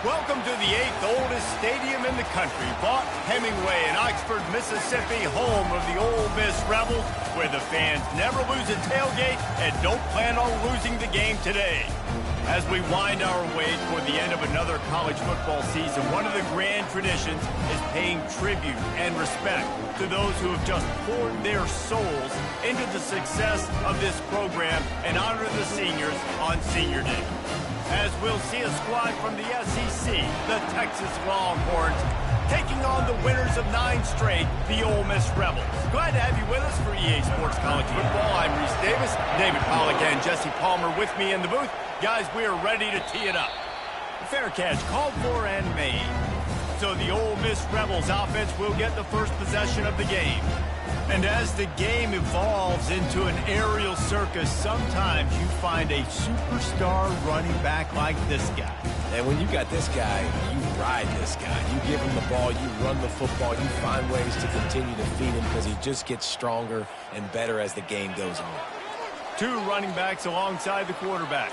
Welcome to the 8th oldest stadium in the country, Vaught Hemingway in Oxford, Mississippi, home of the Ole Miss Rebels, where the fans never lose a tailgate and don't plan on losing the game today. As we wind our way toward the end of another college football season, one of the grand traditions is paying tribute and respect to those who have just poured their souls into the success of this program and honor the seniors on Senior Day. As we'll see a squad from the SEC, the Texas Longhorns, taking on the winners of 9 straight, the Ole Miss Rebels. Glad to have you with us for EA Sports College Football. I'm Reese Davis, David Pollack and Jesse Palmer with me in the booth. Guys, we are ready to tee it up. Fair catch called for and made. So the Ole Miss Rebels offense will get the first possession of the game. And as the game evolves into an aerial circus, sometimes you find a superstar running back like this guy. And when you got this guy, you ride this guy. You give him the ball, you run the football, you find ways to continue to feed him because he just gets stronger and better as the game goes on. 2 running backs alongside the quarterback.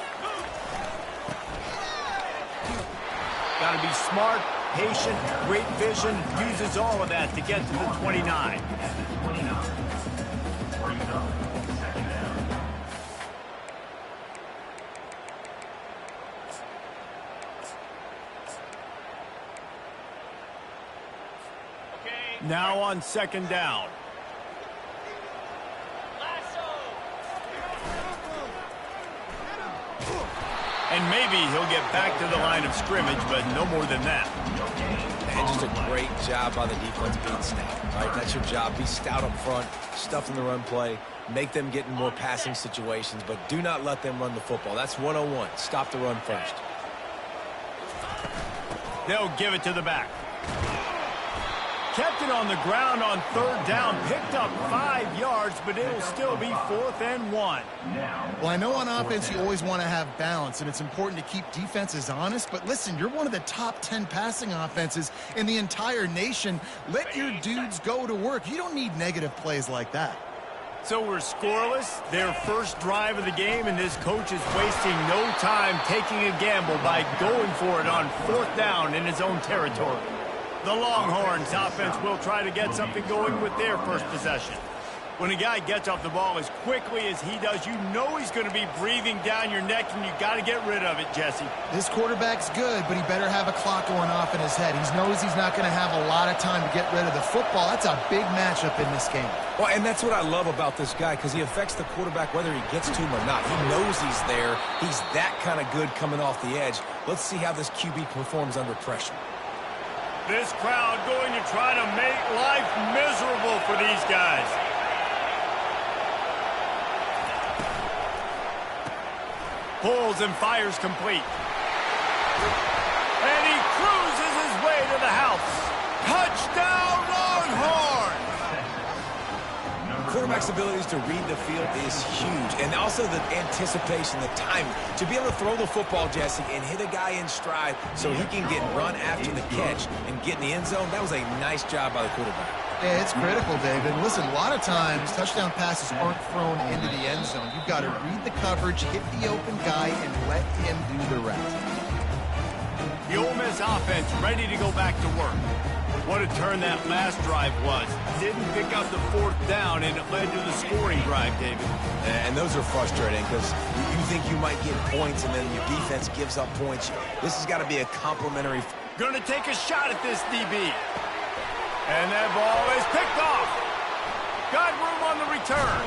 Got to be smart, patient, great vision, uses all of that to get to the 29. Now on 2nd down. And maybe he'll get back to the line of scrimmage, but no more than that. And just a great job by the defense being stout, right? That's your job. Be stout up front, stuff in the run play, make them get in more passing situations, but do not let them run the football. That's 101. Stop the run first. They'll give it to the back. Kept it on the ground on 3rd down, picked up 5 yards, but it'll still be 4th and 1. Well, I know on offense you always want to have balance, and it's important to keep defenses honest, but listen, you're one of the top 10 passing offenses in the entire nation. Let your dudes go to work. You don't need negative plays like that. So we're scoreless, their first drive of the game, and this coach is wasting no time taking a gamble by going for it on 4th down in his own territory. The Longhorns offense will try to get something going with their first possession. When a guy gets off the ball as quickly as he does, you know he's going to be breathing down your neck, and you got to get rid of it, Jesse. This quarterback's good, but he better have a clock going off in his head. He knows he's not going to have a lot of time to get rid of the football. That's a big matchup in this game. Well, and that's what I love about this guy, because he affects the quarterback whether he gets to him or not. He knows he's there. He's that kind of good coming off the edge. Let's see how this QB performs under pressure. This crowd going to try to make life miserable for these guys. Pulls and fires complete. And he cruises his way to the house. Touchdown, Longhorns! Quarterback's abilities to read the field is huge, and also the anticipation, the timing. To be able to throw the football, Jesse, and hit a guy in stride so he can get run after the catch and get in the end zone, that was a nice job by the quarterback. Yeah, it's critical, David. Listen, a lot of times touchdown passes aren't thrown into the end zone. You've got to read the coverage, hit the open guy, and let him do the rest. The Ole Miss offense ready to go back to work. What a turn that last drive was. Didn't pick up the 4th down, and it led to the scoring drive, David. And those are frustrating because you think you might get points, and then your defense gives up points. This has got to be a complimentary. Going to take a shot at this DB. And that ball is picked off. Got room on the return.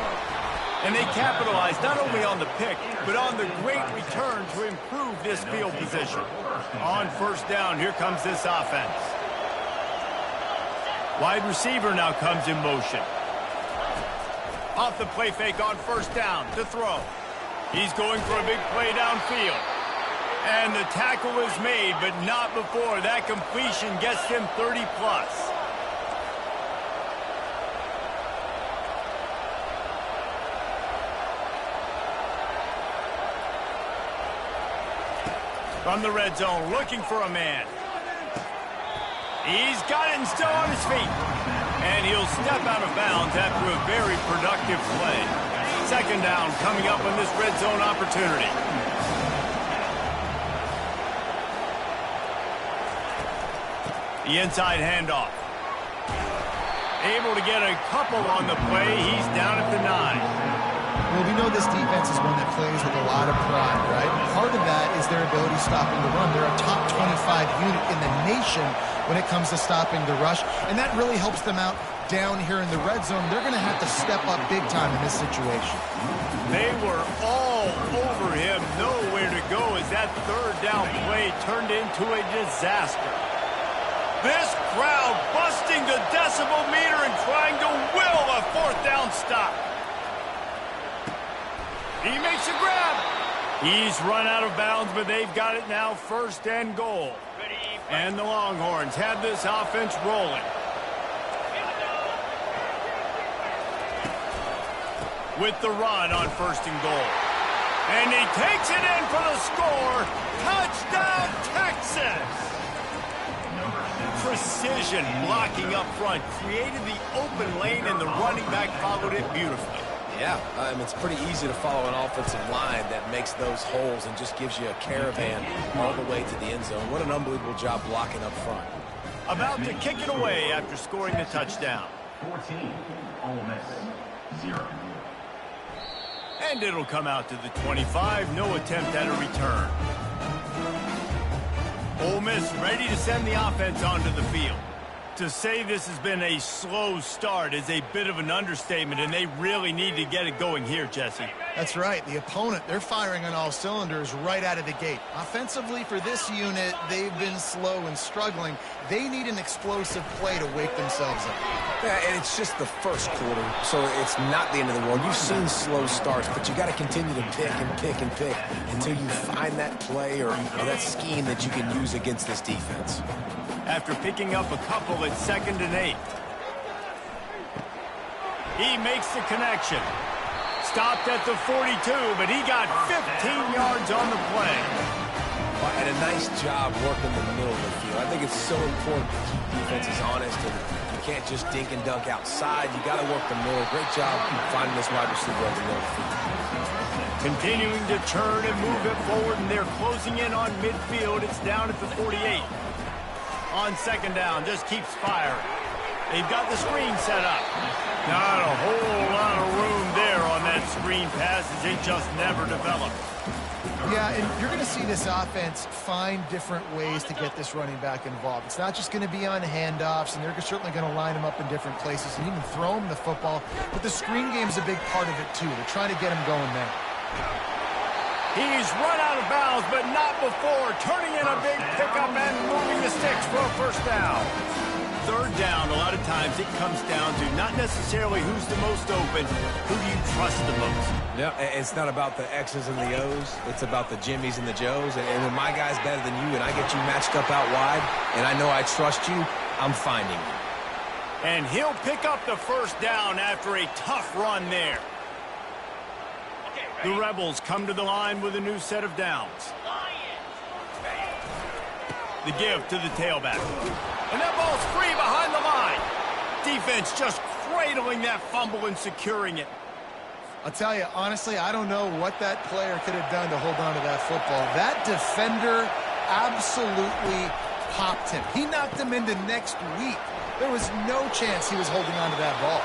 And they capitalized not only on the pick, but on the great return to improve this field position. On 1st down, here comes this offense. Wide receiver now comes in motion. Off the play fake on 1st down to throw. He's going for a big play downfield. And the tackle is made, but not before that completion gets him 30+. From the red zone, looking for a man. He's got it and still on his feet. And he'll step out of bounds after a very productive play. 2nd down coming up on this red zone opportunity. The inside handoff. Able to get a couple on the play. He's down at the 9. Well, we know this defense is one that plays with a lot of pride, right? Part of that is their ability stopping the run. They're a top 25 unit in the nation when it comes to stopping the rush, and that really helps them out down here in the red zone. They're going to have to step up big time in this situation. They were all over him, nowhere to go as that third down play turned into a disaster. This crowd busting the decibel meter and trying to will a fourth down stop. He makes a grab. He's run out of bounds, but they've got it now, first and goal. And the Longhorns have this offense rolling. With the run on first and goal. And he takes it in for the score. Touchdown, Texas! Precision blocking up front created the open lane, and the running back followed it beautifully. Yeah, it's pretty easy to follow an offensive line that makes those holes and just gives you a caravan all the way to the end zone. What an unbelievable job blocking up front. About to kick it away after scoring the touchdown. 14, Ole Miss, 0. And it'll come out to the 25. No attempt at a return. Ole Miss ready to send the offense onto the field. To say this has been a slow start is a bit of an understatement, and they really need to get it going here, Jesse. That's right. The opponent, they're firing on all cylinders right out of the gate. Offensively for this unit, they've been slow and struggling. They need an explosive play to wake themselves up. Yeah, and it's just the first quarter, so it's not the end of the world. You've seen slow starts, but you got to continue to pick and pick and pick until you find that play or that scheme that you can use against this defense. After picking up a couple at 2nd and 8. He makes the connection. Stopped at the 42, but he got 15 yards on the play. And a nice job working the middle of the field. I think it's so important to keep defenses honest, and you can't just dink and dunk outside. You got to work the middle. Great job finding this wide receiver over the middle of the field. Continuing to turn and move it forward, and they're closing in on midfield. It's down at the 48. On 2nd down, just keeps firing. They've got the screen set up. Not a whole lot of room there on that screen pass as it just never developed. Yeah, and you're going to see this offense find different ways to get this running back involved. It's not just going to be on handoffs, and they're certainly going to line him up in different places and even throw him the football. But the screen game is a big part of it, too. They're trying to get him going there. He's run out of bounds, but not before. Turning in a big pickup and moving the sticks for a first down. 3rd down, a lot of times it comes down to not necessarily who's the most open, who do you trust the most. Yeah, it's not about the X's and the O's. It's about the Jimmys and the Joes. And when my guy's better than you and I get you matched up out wide and I know I trust you, I'm finding you. And he'll pick up the first down after a tough run there. The Rebels come to the line with a new set of downs. The give to the tailback. And that ball's free behind the line. Defense just cradling that fumble and securing it. I'll tell you, honestly, I don't know what that player could have done to hold on to that football. That defender absolutely popped him. He knocked him into next week. There was no chance he was holding on to that ball.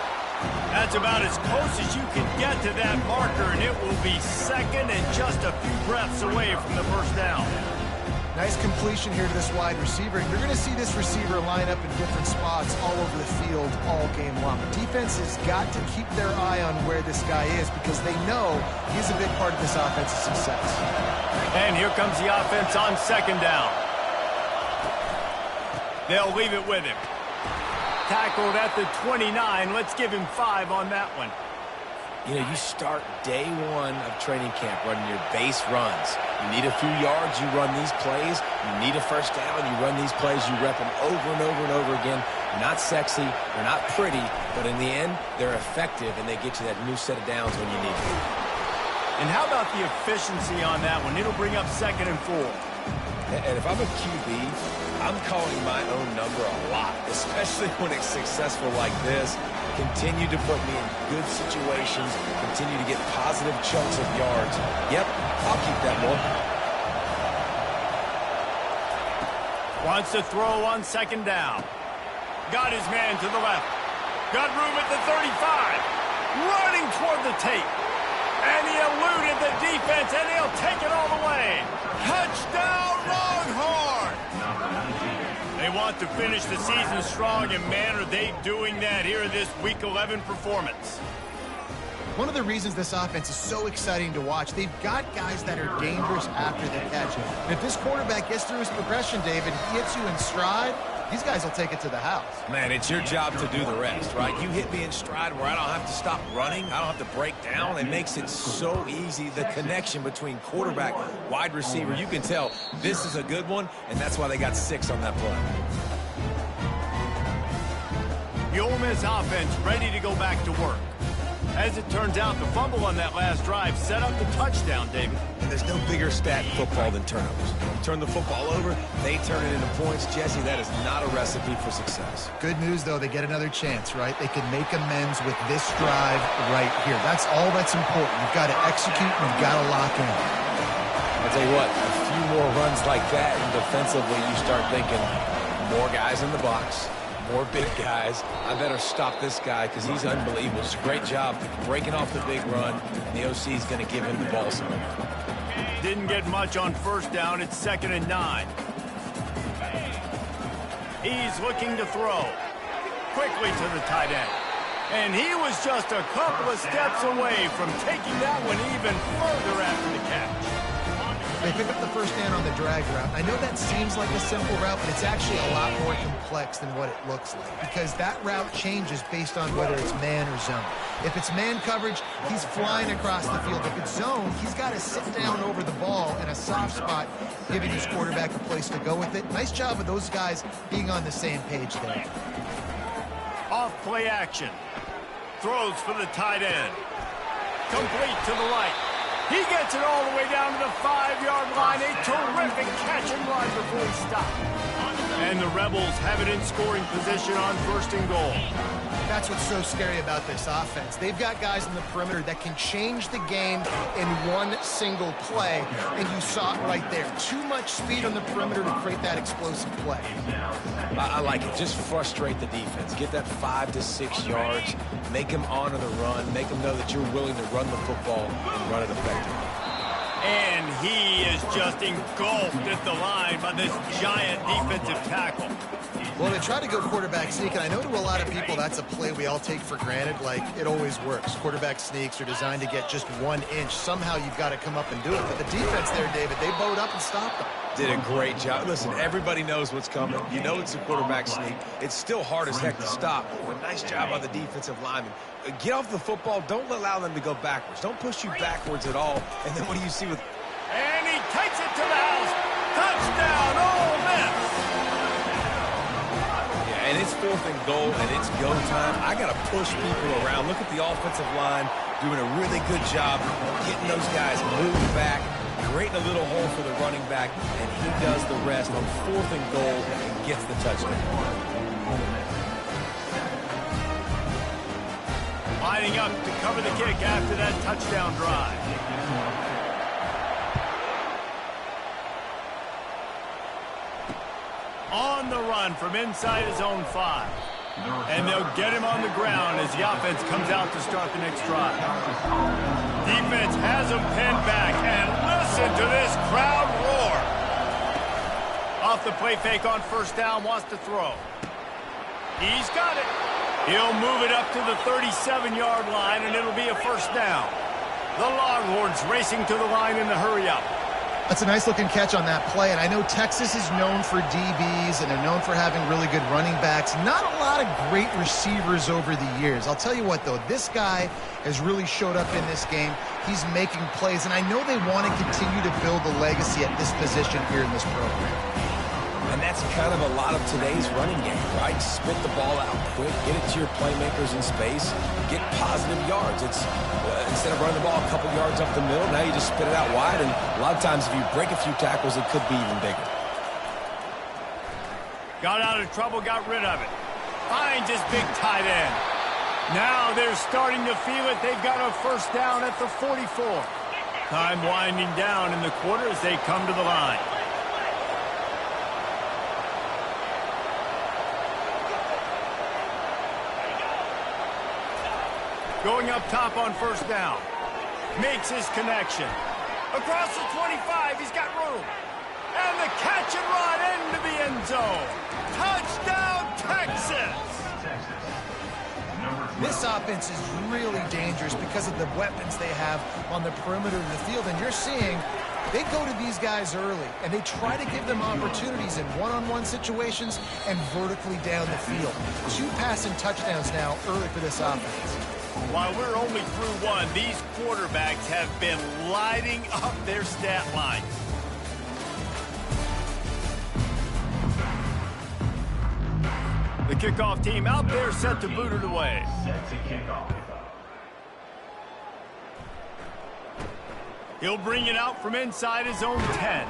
That's about as close as you can get to that marker, and it will be 2nd and just a few breaths away from the first down. Nice completion here to this wide receiver. You're going to see this receiver line up in different spots all over the field all game long. The defense has got to keep their eye on where this guy is because they know he's a big part of this offense's success. And here comes the offense on 2nd down. They'll leave it with him. Tackled at the 29. Let's give him 5 on that one. You know, you start day one of training camp running your base runs. You need a few yards, you run these plays. You need a first down, you run these plays. You rep them over and over and over again. They're not sexy, they're not pretty, but in the end, they're effective, and they get you that new set of downs when you need it. And how about the efficiency on that one? It'll bring up 2nd and 4. And if I'm a QB, I'm calling my own number a lot, especially when it's successful like this. Continue to put me in good situations, continue to get positive chunks of yards. Yep, I'll keep that more. Wants to throw on second down. Got his man to the left. Got room at the 35. Running toward the tape. And he eluded the defense, and he'll take it all the way. Touchdown, Longhorn! They want to finish the season strong, and man, are they doing that here in this Week 11 performance. One of the reasons this offense is so exciting to watch, they've got guys that are dangerous after the catch. And if this quarterback gets through his progression, David, he hits you in stride, these guys will take it to the house. Man, it's your job to do the rest, right? You hit me in stride where I don't have to stop running. I don't have to break down. It makes it so easy, the connection between quarterback, wide receiver. You can tell this is a good one, and that's why they got 6 on that play. The Ole Miss offense ready to go back to work. As it turns out, the fumble on that last drive set up the touchdown, David. And there's no bigger stat in football than turnovers. You turn the football over, they turn it into points. Jesse, that is not a recipe for success. Good news, though, they get another chance, right? They can make amends with this drive right here. That's all that's important. You've got to execute and you've got to lock in. I'll tell you what, a few more runs like that, and defensively you start thinking more guys in the box. More big guys. I better stop this guy because he's unbelievable. It's a great job breaking off the big run. And the OC is going to give him the ball some. Didn't get much on first down. It's 2nd and 9. He's looking to throw. Quickly to the tight end. And he was just a couple of steps away from taking that one even further after the catch. They pick up the first down on the drag route. I know that seems like a simple route, but it's actually a lot more complex than what it looks like because that route changes based on whether it's man or zone. If it's man coverage, he's flying across the field. If it's zone, he's got to sit down over the ball in a soft spot, giving his quarterback a place to go with it. Nice job of those guys being on the same page there. Off play action. Throws for the tight end. Complete to the right. He gets it all the way down to the 5-yard line. A terrific catch and run before he stopped. And the Rebels have it in scoring position on 1st and goal. That's what's so scary about this offense. They've got guys in the perimeter that can change the game in one single play, and you saw it right there. Too much speed on the perimeter to create that explosive play. I like it. Just frustrate the defense. Get that 5 to 6 yards. Make them honor the run. Make them know that you're willing to run the football and run it effectively. And he is just engulfed at the line by this giant defensive tackle. Well, they try to go quarterback sneak, and I know to a lot of people that's a play we all take for granted, like it always works. Quarterback sneaks are designed to get just 1 inch. Somehow you've got to come up and do it. But the defense there, David, they bowed up and stopped them. Did a great job. Listen, everybody knows what's coming. You know it's a quarterback sneak. It's still hard as heck to stop, but nice job by the defensive lineman. Get off the football. Don't allow them to go backwards. Don't push you backwards at all. And then what do you see with... And he takes it to the house. Touchdown, Ole Miss. Yeah, and it's 4th and goal, and it's go time. I got to push people around. Look at the offensive line doing a really good job getting those guys moved back, creating a little hole for the running back, and he does the rest on 4th and goal and gets the touchdown. Lining up to cover the kick after that touchdown drive. On the run from inside his own 5. And they'll get him on the ground as the offense comes out to start the next drive. Defense has him pinned back, and listen to this crowd roar. Off the play fake on first down, wants to throw. He's got it. He'll move it up to the 37-yard line, and it'll be a first down. The Longhorns racing to the line in the hurry-up. That's a nice-looking catch on that play, and I know Texas is known for DBs, and they're known for having really good running backs. Not a lot of great receivers over the years. I'll tell you what, though, this guy has really showed up in this game. He's making plays, and I know they want to continue to build a legacy at this position here in this program. And that's kind of a lot of today's running game, right? Spit the ball out quick, get it to your playmakers in space, get positive yards. It's instead of running the ball a couple yards up the middle, now you just spit it out wide, and a lot of times if you break a few tackles, it could be even bigger. Got out of trouble, got rid of it. Finds his big tight end. Now they're starting to feel it. They've got a first down at the 44. Time winding down in the quarter as they come to the line. Going up top on first down. Makes his connection. Across the 25, he's got room. And the catch and run into the end zone. Touchdown, Texas! This offense is really dangerous because of the weapons they have on the perimeter of the field. And you're seeing they go to these guys early, and they try to give them opportunities in one-on-one situations and vertically down the field. 2 passing touchdowns now early for this offense. While we're only through one, these quarterbacks have been lighting up their stat lines. The kickoff team out there set to boot it away. Set to kick off. He'll bring it out from inside his own 10.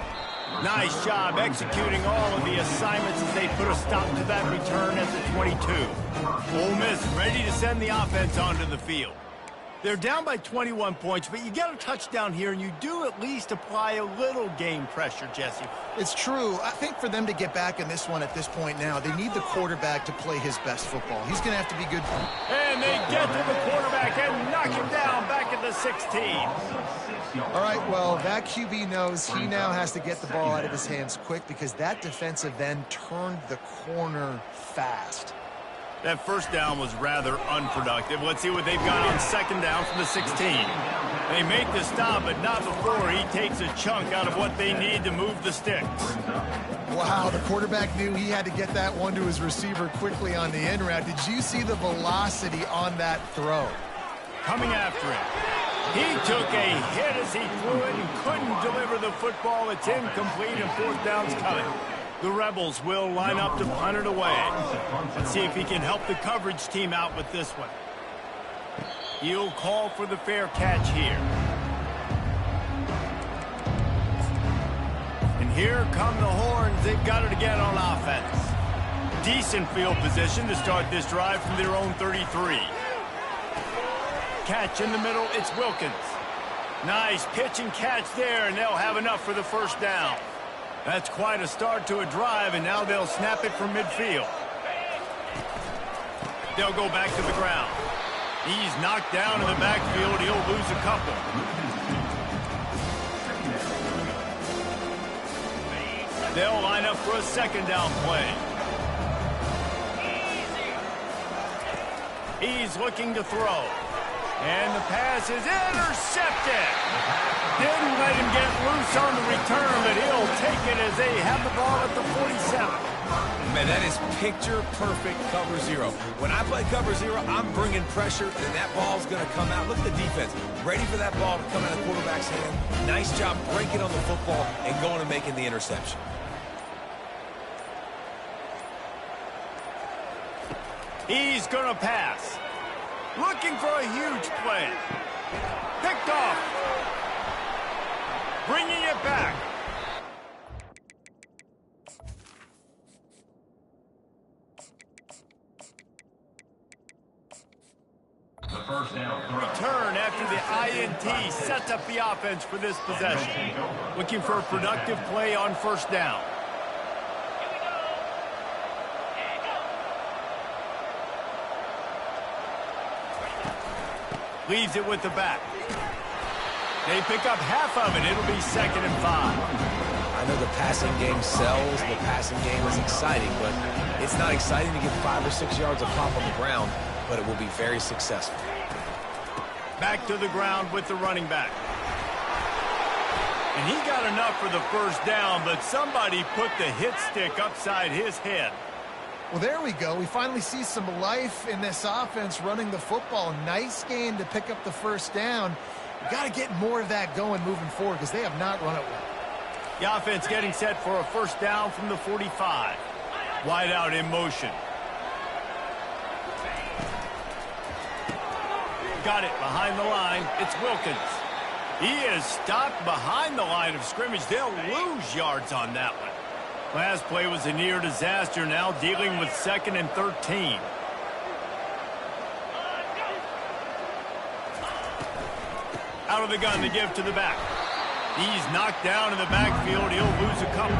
Nice job executing all of the assignments as they put a stop to that return at the 22. Ole Miss ready to send the offense onto the field. They're down by 21 points, but you get a touchdown here, and you do at least apply a little game pressure, Jesse. It's true. I think for them to get back in this one at this point now, they need the quarterback to play his best football. He's going to have to be good. And they get to the quarterback and knock him down back at the 16. All right, well, that QB knows he now has to get the ball out of his hands quick because that defensive end turned the corner fast. That first down was rather unproductive. Let's see what they've got on second down from the 16. They make the stop, but not before he takes a chunk out of what they need to move the sticks. Wow, the quarterback knew he had to get that one to his receiver quickly on the in route. Did you see the velocity on that throw? Coming after him. He took a hit as he threw it and couldn't deliver the football. It's incomplete and fourth down's coming. The Rebels will line up to punt it away. Let's see if he can help the coverage team out with this one. He'll call for the fair catch here. And here come the horns. They've got it again on offense. Decent field position to start this drive from their own 33. Catch in the middle, it's Wilkins. Nice pitch and catch there, and they'll have enough for the first down. That's quite a start to a drive, and now they'll snap it from midfield. They'll go back to the ground. He's knocked down in the backfield. He'll lose a couple. They'll line up for a second down play. He's looking to throw. And the pass is intercepted. Didn't let him get loose on the return, but he'll take it as they have the ball at the 47. Man, that is picture-perfect cover zero. When I play cover zero, I'm bringing pressure, and that ball's going to come out. Look at the defense. Ready for that ball to come out of the quarterback's hand. Nice job breaking on the football and going and making the interception. He's going to pass. Looking for a huge play. Picked off. Bringing it back. The first down. Return after the INT sets up the offense for this possession. Looking for a productive play on first down. Leaves it with the back. They pick up half of it. It'll be 2nd and 5. I know the passing game sells. The passing game is exciting, but it's not exciting to get 5 or 6 yards of pop on the ground, but it will be very successful. Back to the ground with the running back. And he got enough for the first down, but somebody put the hit stick upside his head. Well, there we go. We finally see some life in this offense running the football. Nice game to pick up the first down. You got to get more of that going moving forward because they have not run it well. The offense getting set for a first down from the 45. Wide out in motion. Got it behind the line. It's Wilkins. He is stopped behind the line of scrimmage. They'll lose yards on that one. Last play was a near disaster, now dealing with 2nd and 13. Out of the gun to give to the back. He's knocked down in the backfield. He'll lose a couple.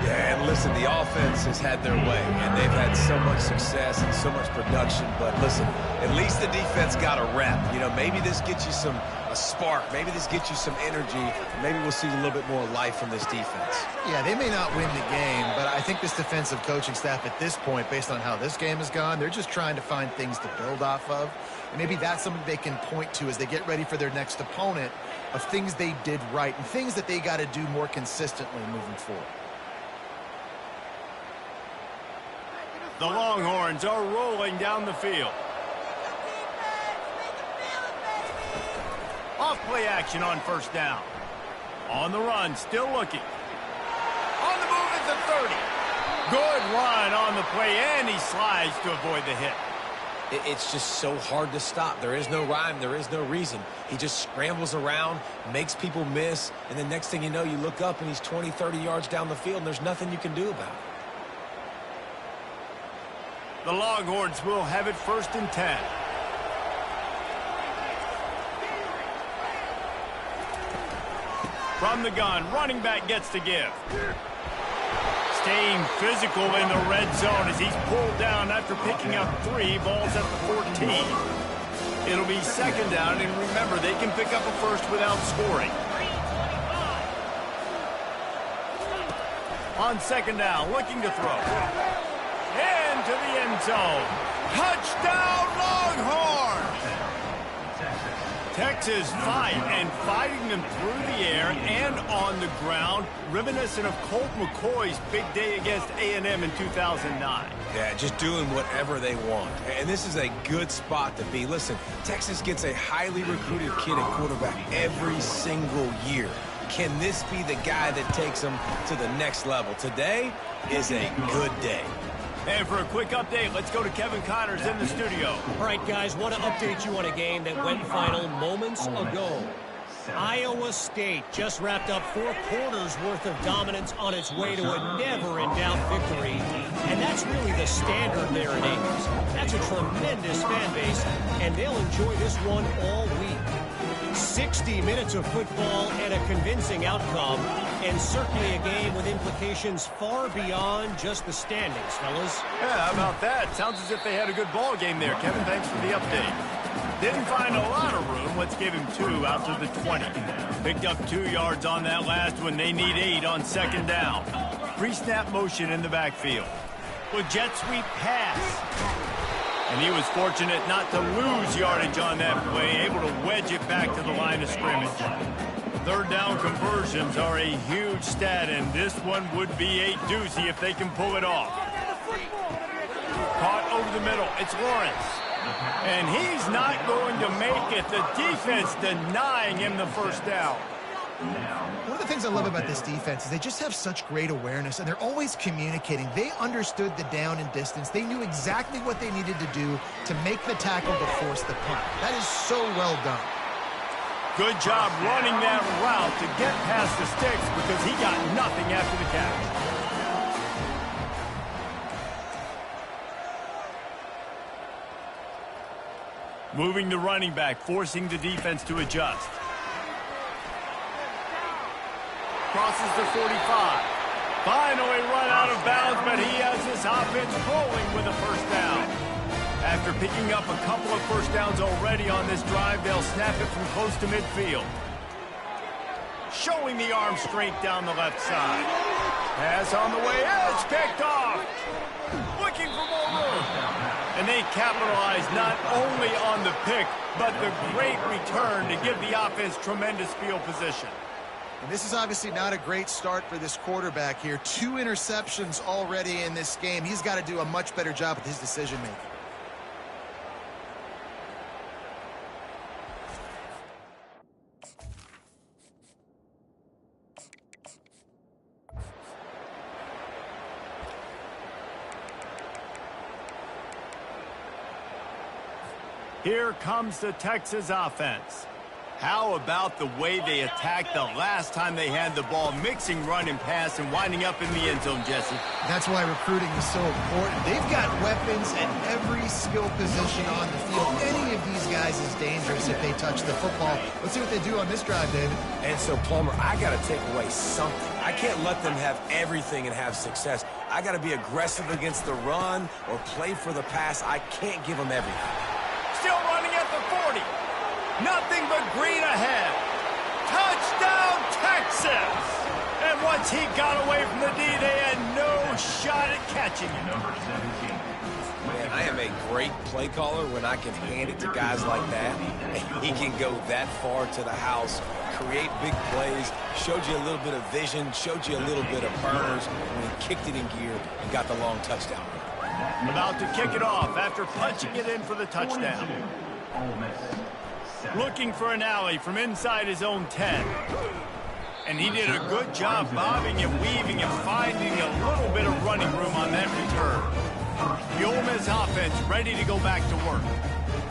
Yeah, And listen, the offense has had their way, and they've had so much success and so much production. But listen, at least the defense got a rep. You know, maybe this gets you a spark. Maybe this gets you some energy. Maybe we'll see a little bit more life from this defense. Yeah, they may not win the game, but I think this defensive coaching staff at this point, based on how this game has gone, they're just trying to find things to build off of. And maybe that's something they can point to as they get ready for their next opponent, of things they did right and things that they got to do more consistently moving forward. The Longhorns are rolling down the field. Off play action on first down. On the run, still looking. On the move at the 30. Good run on the play, and he slides to avoid the hit. It's just so hard to stop. There is no rhyme. There is no reason. He just scrambles around, makes people miss, and the next thing you know, you look up and he's 20, 30 yards down the field, and there's nothing you can do about it. The Longhorns will have it 1st and 10. From the gun, running back gets to give. Staying physical in the red zone as he's pulled down after picking up 3 balls at the 14. It'll be 2nd down, and remember, they can pick up a first without scoring. On 2nd down, looking to throw. Into the end zone. Touchdown, Longhorns! Texas fighting them through the air and on the ground, reminiscent of Colt McCoy's big day against A&M in 2009. Yeah, just doing whatever they want. And this is a good spot to be. Listen, Texas gets a highly recruited kid at quarterback every single year. Can this be the guy that takes them to the next level? Today is a good day. And for a quick update, let's go to Kevin Connors in the studio. All right, guys, want to update you on a game that went final moments ago. Iowa State just wrapped up 4 quarters worth of dominance on its way to a never-in-doubt victory. And that's really the standard there in Ames. That's a tremendous fan base, and they'll enjoy this one all week. 60 minutes of football and a convincing outcome, and certainly a game with implications far beyond just the standings, fellas. Yeah, how about that? Sounds as if they had a good ball game there. Kevin, thanks for the update. Didn't find a lot of room. Let's give him 2 out to the 20. Picked up 2 yards on that last one. They need 8 on 2nd down. Pre-snap motion in the backfield. With jet sweep pass. And he was fortunate not to lose yardage on that play, able to wedge it back to the line of scrimmage. 3rd down conversions are a huge stat, and this one would be a doozy if they can pull it off. Caught over the middle. It's Lawrence. And he's not going to make it. The defense denying him the 1st down. One of the things I love about this defense is they just have such great awareness, and they're always communicating. They understood the down and distance. They knew exactly what they needed to do to make the tackle to force the punt. That is so well done. Good job running that route to get past the sticks because he got nothing after the catch. Moving the running back, forcing the defense to adjust. Crosses the 45. Finally run out of bounds, but he has his offense rolling with a 1st down. After picking up a couple of 1st downs already on this drive, they'll snap it from close to midfield. Showing the arm strength down the left side. Pass on the way, it's picked off. Looking for more room. And they capitalize not only on the pick, but the great return to give the offense tremendous field position. And this is obviously not a great start for this quarterback here. 2 interceptions already in this game. He's got to do a much better job with his decision-making. Here comes the Texas offense. How about the way they attacked the last time they had the ball, mixing run and pass and winding up in the end zone, Jesse? That's why recruiting is so important. They've got weapons at every skill position on the field. Any of these guys is dangerous if they touch the football. Let's see what they do on this drive, David. And so, Plummer, I got to take away something. I can't let them have everything and have success. I got to be aggressive against the run or play for the pass. I can't give them everything. Still running at the 40. Nothing but green ahead. Touchdown, Texas! And once he got away from the D, they had no shot at catching him. Number 17. Man, I am a great play caller when I can hand it to guys like that. And he can go that far to the house, create big plays, showed you a little bit of vision, showed you a little bit of burners when he kicked it in gear and got the long touchdown. About to kick it off after punching it in for the touchdown. Ole Miss. Looking for an alley from inside his own 10. And he did a good job bobbing and weaving and finding a little bit of running room on that return. The Ole Miss offense ready to go back to work.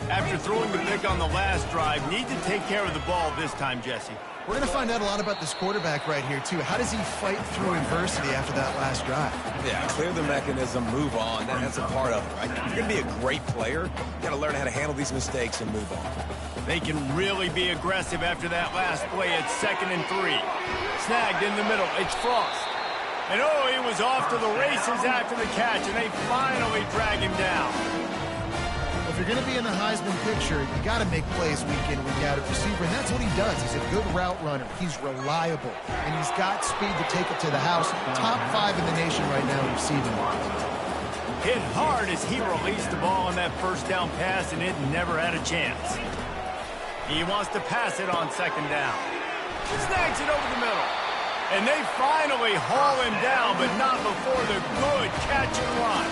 After throwing the pick on the last drive, need to take care of the ball this time, Jesse. We're going to find out a lot about this quarterback right here, too. How does he fight through adversity after that last drive? Yeah, clear the mechanism, move on. That's a part of it, right? If you're going to be a great player, you got to learn how to handle these mistakes and move on. They can really be aggressive after that last play at 2nd and 3. Snagged in the middle. It's Frost. And oh, he was off to the races after the catch, and they finally drag him down. If you're going to be in the Heisman picture, you got to make plays week in, week out at receiver, and that's what he does. He's a good route runner. He's reliable, and he's got speed to take it to the house. Top 5 in the nation right now in receiving. Hit hard as he released the ball on that first down pass, and it never had a chance. He wants to pass it on 2nd down. Snags it over the middle. And they finally haul him down, but not before the good catch and run.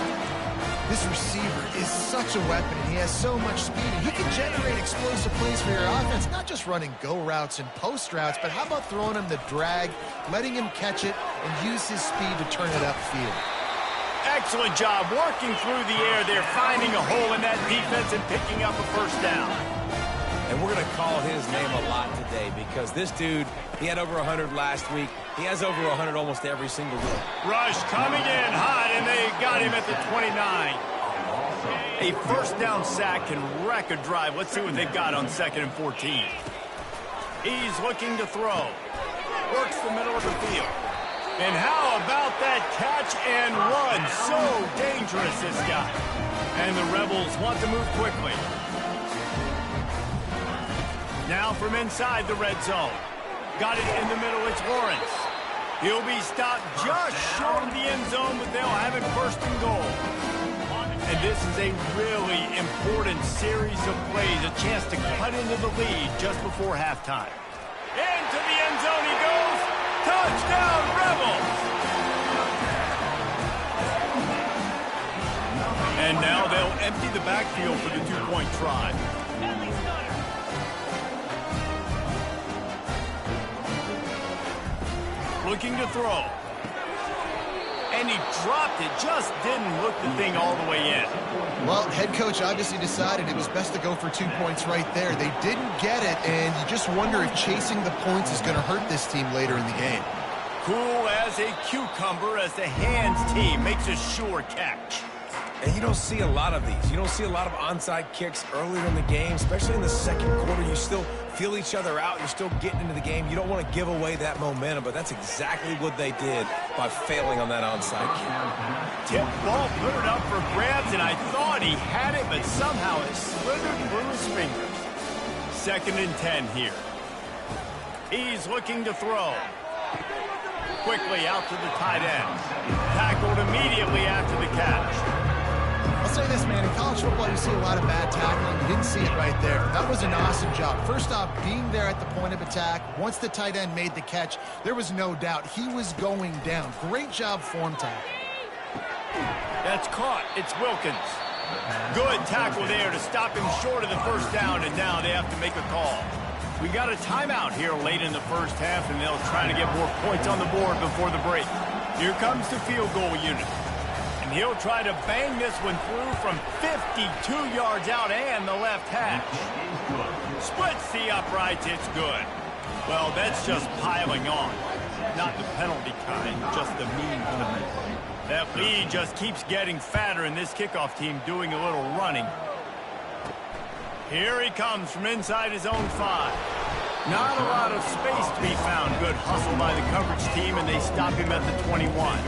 This receiver is such a weapon, and he has so much speed, and he can generate explosive plays for your offense, not just running go routes and post routes, but how about throwing him the drag, letting him catch it, and use his speed to turn it upfield. Excellent job working through the air there, finding a hole in that defense and picking up a first down. And we're going to call his name a lot today because this dude, he had over 100 last week. He has over 100 almost every single week. Rush coming in hot, and they got him at the 29. A first down sack can wreck a drive. Let's see what they've got on 2nd and 14. He's looking to throw. Works the middle of the field. And how about that catch and run? So dangerous, this guy. And the Rebels want to move quickly. Now from inside the red zone. Got it in the middle, it's Lawrence. He'll be stopped just short of the end zone, but they'll have it 1st and goal. And this is a really important series of plays, a chance to cut into the lead just before halftime. Into the end zone he goes. Touchdown, Rebels! And now they'll empty the backfield for the 2-point try. Looking to throw. And he dropped it. Just didn't look the thing all the way in. Well, head coach obviously decided it was best to go for 2 points right there. They didn't get it, and you just wonder if chasing the points is going to hurt this team later in the game. Cool as a cucumber as the hands team makes a sure catch. And you don't see a lot of these. You don't see a lot of onside kicks earlier in the game, especially in the 2nd quarter. You still feel each other out. You're still getting into the game. You don't want to give away that momentum, but that's exactly what they did by failing on that onside kick. Tip ball, put it up for grabs, and I thought he had it, but somehow it slithered through his fingers. 2nd and 10 here. He's looking to throw. Quickly out to the tight end. Tackled immediately after the catch. I'll say this, man, in college football you see a lot of bad tackling. You didn't see it right there. That was an awesome job. First off, being there at the point of attack. Once the tight end made the catch, there was no doubt he was going down. Great job form tackle. That's caught. It's Wilkins. Good tackle there to stop him short of the first down, and now they have to make a call. We got a timeout here late in the first half, and they'll try to get more points on the board before the break. Here comes the field goal unit. And he'll try to bang this one through from 52 yards out and the left hash. Splits the uprights, it's good. Well, that's just piling on. Not the penalty kind, just the mean kind. That lead just keeps getting fatter, and this kickoff team doing a little running. Here he comes from inside his own 5. Not a lot of space to be found. Good hustle by the coverage team, and they stop him at the 21.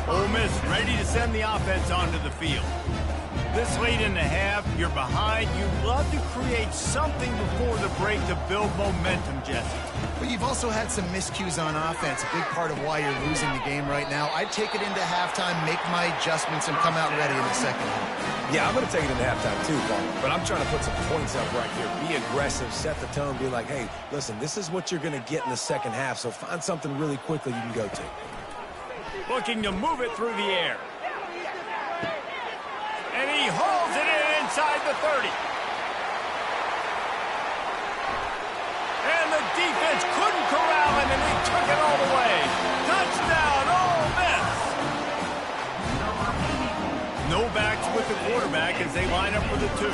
Ole Miss ready to send the offense onto the field. This late in the half, you're behind. You love to create something before the break to build momentum, Jesse. But you've also had some miscues on offense, a big part of why you're losing the game right now. I'd take it into halftime, make my adjustments, and come out ready in the second half. Yeah, I'm going to take it into halftime too, Paul. But I'm trying to put some points up right here. Be aggressive, set the tone, be like, hey, listen, this is what you're going to get in the second half, so find something really quickly you can go to. Looking to move it through the air. And he hauls it in inside the 30. And the defense couldn't corral him, and he took it all the way. Touchdown, Ole Miss. No backs with the quarterback as they line up for the 2.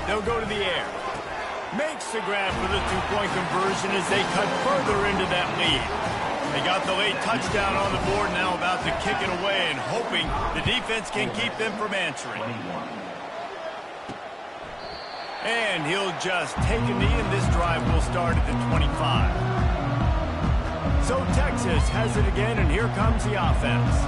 They'll go to the air. Makes the grab for the 2-point conversion as they cut further into that lead. They got the late touchdown on the board, now about to kick it away and hoping the defense can keep them from answering. And he'll just take a knee, and this drive will start at the 25. So Texas has it again, and here comes the offense.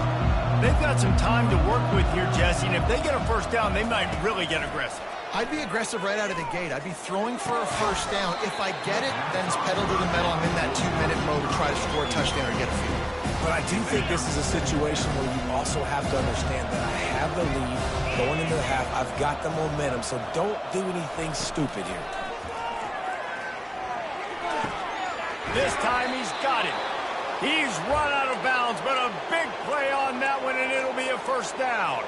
They've got some time to work with here, Jesse, and if they get a first down, they might really get aggressive. I'd be aggressive right out of the gate. I'd be throwing for a first down. If I get it, then it's pedal to the metal. I'm in that 2-minute mode to try to score a touchdown or get a field. But I do think this is a situation where you also have to understand that I have the lead going into the half. I've got the momentum, so don't do anything stupid here. This time he's got it. He's run out of bounds, but a big play on that one, and it'll be a first down.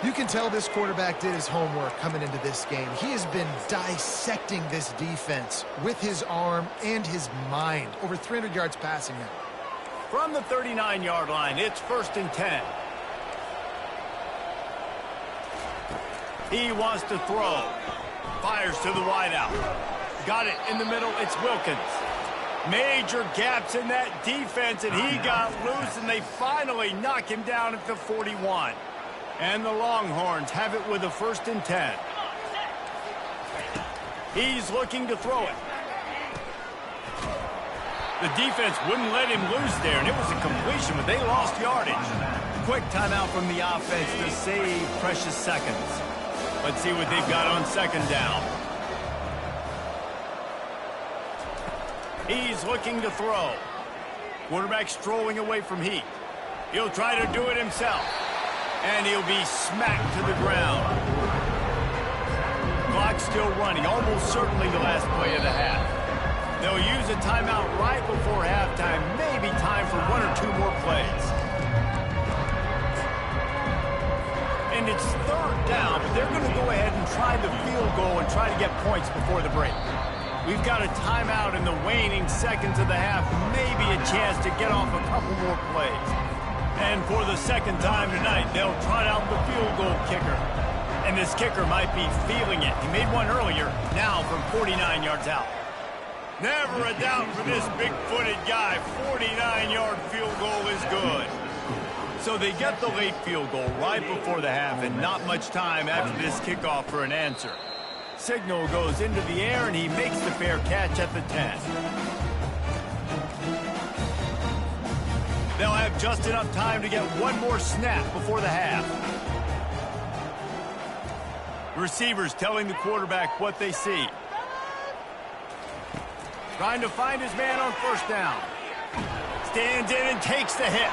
You can tell this quarterback did his homework coming into this game. He has been dissecting this defense with his arm and his mind. Over 300 yards passing now. From the 39-yard line, it's 1st and 10. He wants to throw. Fires to the wideout. Got it in the middle. It's Wilkins. Major gaps in that defense, and he got loose, and they finally knock him down at the 41. And the Longhorns have it with a 1st and 10. He's looking to throw it. The defense wouldn't let him loose there, and it was a completion, but they lost yardage. Quick timeout from the offense to save precious seconds. Let's see what they've got on 2nd down. He's looking to throw. Quarterback strolling away from heat. He'll try to do it himself. And he'll be smacked to the ground. Clock still running, almost certainly the last play of the half. They'll use a timeout right before halftime, maybe time for 1 or 2 more plays. And it's 3rd down, but they're going to go ahead and try the field goal and try to get points before the break. We've got a timeout in the waning seconds of the half, maybe a chance to get off a couple more plays. And for the 2nd time tonight, they'll trot out the field goal kicker. And this kicker might be feeling it. He made one earlier, now from 49 yards out. Never a doubt for this big-footed guy. 49-yard field goal is good. So they get the late field goal right before the half, and not much time after this kickoff for an answer. Signal goes into the air, and he makes the fair catch at the 10. They'll have just enough time to get one more snap before the half. Receivers telling the quarterback what they see. Trying to find his man on 1st down. Stands in and takes the hit.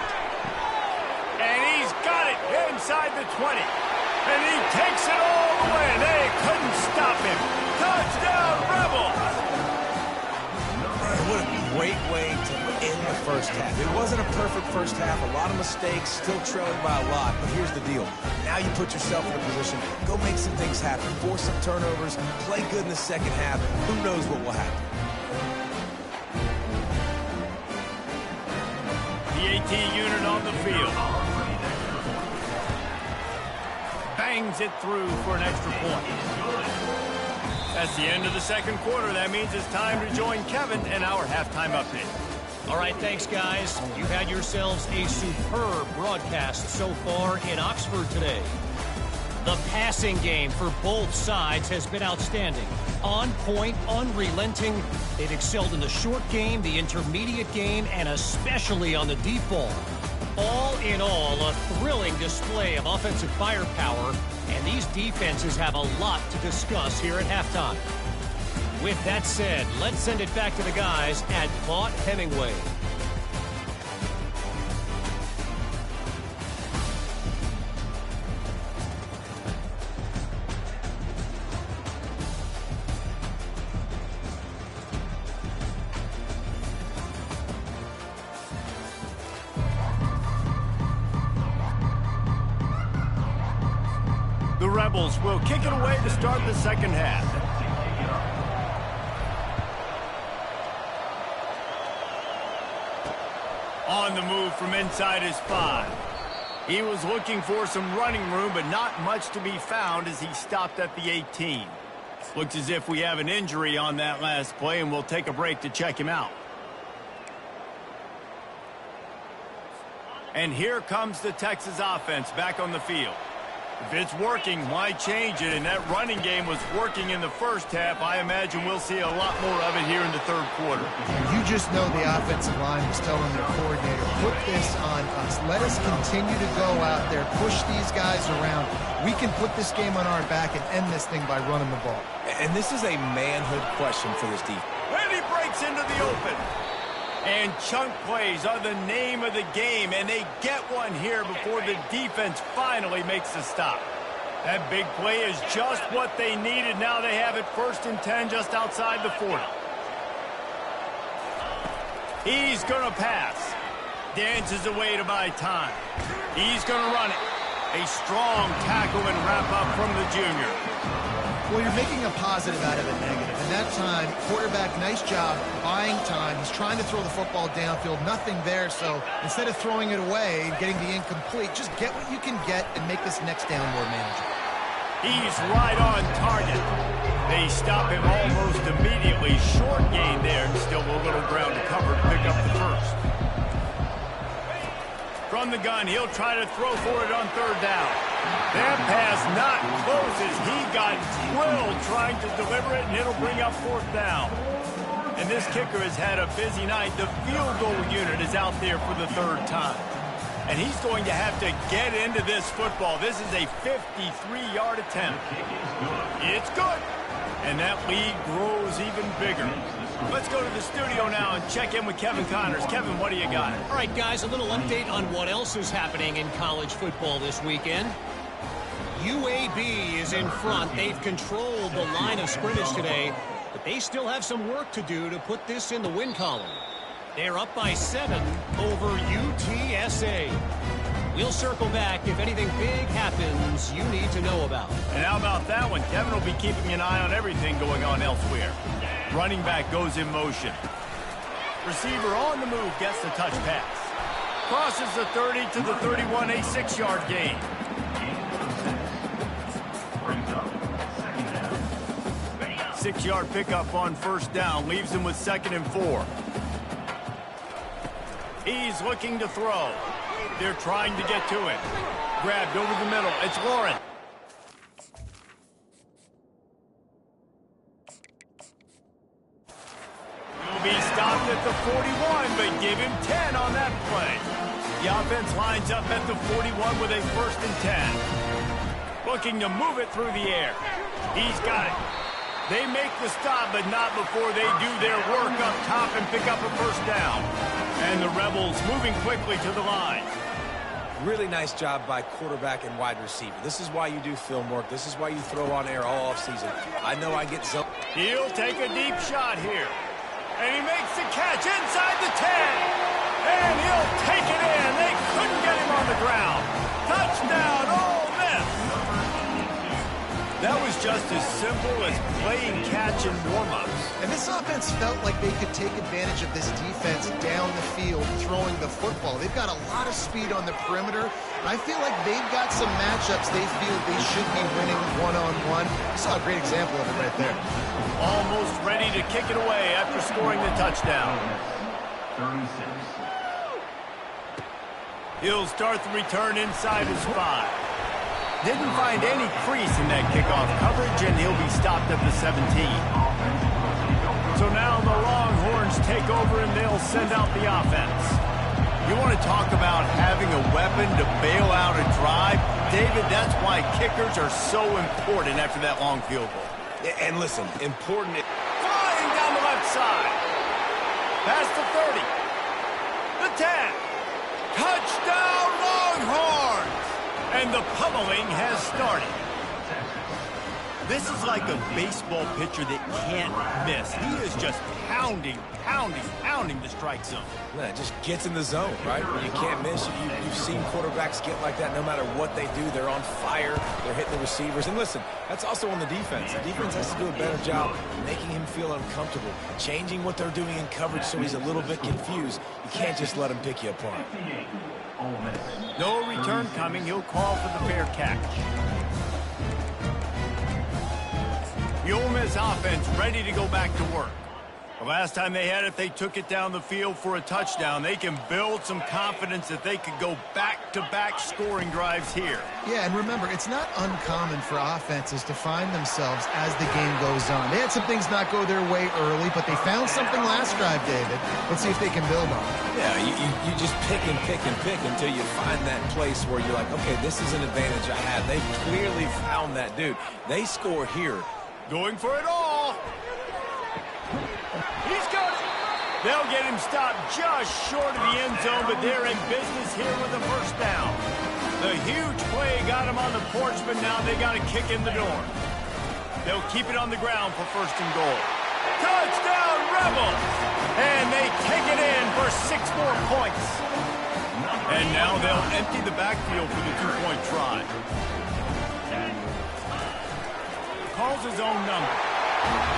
And he's got it inside the 20. And he takes it all the way. They couldn't stop him. Touchdown, Rebels! What a great way to end the 1st half. It wasn't a perfect 1st half. A lot of mistakes, still trailing by a lot. But here's the deal. Now you put yourself in a position. Go make some things happen. Force some turnovers. Play good in the 2nd half. Who knows what will happen. The AT unit on the field. Bangs it through for an extra point. That's the end of the 2nd quarter. That means it's time to join Kevin and our halftime update. All right, thanks, guys. You've had yourselves a superb broadcast so far in Oxford today. The passing game for both sides has been outstanding. On point, unrelenting. They've excelled in the short game, the intermediate game, and especially on the deep ball. All in all, a thrilling display of offensive firepower, and these defenses have a lot to discuss here at halftime. With that said, let's send it back to the guys at Vaught Hemingway. The Rebels will kick it away to start the second half. On the move from inside his 5. He was looking for some running room, but not much to be found as he stopped at the 18. Looks as if we have an injury on that last play, and we'll take a break to check him out. And here comes the Texas offense back on the field. If it's working, why change it? And that running game was working in the first half. I imagine we'll see a lot more of it here in the third quarter. You just know the offensive line was telling their coordinator, put this on us. Let us continue to go out there, push these guys around. We can put this game on our back and end this thing by running the ball. And this is a manhood question for this defense. And he breaks into the open. And chunk plays are the name of the game, and they get one here before the defense finally makes a stop. That big play is just what they needed. Now they have it 1st and 10 just outside the 40. He's going to pass. Dances away to buy time. He's going to run it. A strong tackle and wrap up from the junior. Well, you're making a positive out of a negative. And that time, quarterback, nice job buying time. He's trying to throw the football downfield. Nothing there, so instead of throwing it away and getting the incomplete, just get what you can get and make this next down more manageable. He's right on target. They stop him almost immediately. Short gain there, and still a little ground to cover to pick up the first. From the gun, he'll try to throw for it on 3rd down. That pass not close as he got drilled trying to deliver it, and it'll bring up 4th down. And this kicker has had a busy night. The field goal unit is out there for the 3rd time. And he's going to have to get into this football. This is a 53-yard attempt. It's good. And that lead grows even bigger. Let's go to the studio now and check in with Kevin Connors. Kevin, what do you got? All right, guys, a little update on what else is happening in college football this weekend. UAB is in front. They've controlled the line of scrimmage today, but they still have some work to do to put this in the win column. They're up by 7 over UTSA. We'll circle back if anything big happens you need to know about. And how about that one? Kevin will be keeping an eye on everything going on elsewhere. Running back goes in motion. Receiver on the move gets the touch pass. Crosses the 30 to the 31, a 6-yard gain. Six-yard pickup on 1st down. Leaves him with 2nd and 4. He's looking to throw. They're trying to get to it. Grabbed over the middle. It's Lauren. He'll be stopped at the 41, but give him 10 on that play. The offense lines up at the 41 with a 1st and 10. Looking to move it through the air. He's got it. They make the stop, but not before they do their work up top and pick up a 1st down. And the Rebels moving quickly to the line. Really nice job by quarterback and wide receiver. This is why you do film work. This is why you throw on air all offseason. I know I get zone. He'll take a deep shot here. And he makes the catch inside the 10. And he'll take it in. They couldn't get him on the ground. Touchdown, Ole Miss. That was just as simple as playing catch and warm-ups. And this offense felt like they could take advantage of this defense down the field throwing the football. They've got a lot of speed on the perimeter. And I feel like they've got some matchups they feel they should be winning one-on-one. You saw a great example of it right there. Almost ready to kick it away after scoring the touchdown. 36. He'll start the return inside his 5. Didn't find any crease in that kickoff coverage, and he'll be stopped at the 17. So now the Longhorns take over, and they'll send out the offense. You want to talk about having a weapon to bail out a drive? David, that's why kickers are so important after that long field goal. And listen, important. Flying down the left side. Past the 30. The 10. Touchdown Longhorns! And the pummeling has started. This is like a baseball pitcher that can't miss. He is just pounding the strike zone. Yeah, it just gets in the zone, right? When you can't miss. You've seen quarterbacks get like that no matter what they do. They're on fire. They're hitting the receivers. And listen, that's also on the defense. The defense has to do a better job making him feel uncomfortable, changing what they're doing in coverage so he's a little bit confused. You can't just let him pick you apart. No return coming. He'll call for the fair catch. The Ole Miss offense ready to go back to work. The last time they had it, they took it down the field for a touchdown. They can build some confidence that they could go back-to-back scoring drives here. Yeah, and remember, it's not uncommon for offenses to find themselves as the game goes on. They had some things not go their way early, but they found something last drive, David. Let's see if they can build on it. Yeah, you just pick and pick and pick until you find that place where you're like, okay, this is an advantage I have. They've clearly found that, dude. They score here. Going for it all. He's got it. They'll get him stopped just short of the end zone, but they're in business here with a first down. The huge play got him on the porch, but now they got to kick in the door. They'll keep it on the ground for first and goal. Touchdown, Rebels! And they take it in for 6 more points. And now they'll empty the backfield for the 2-point try. Calls his own number.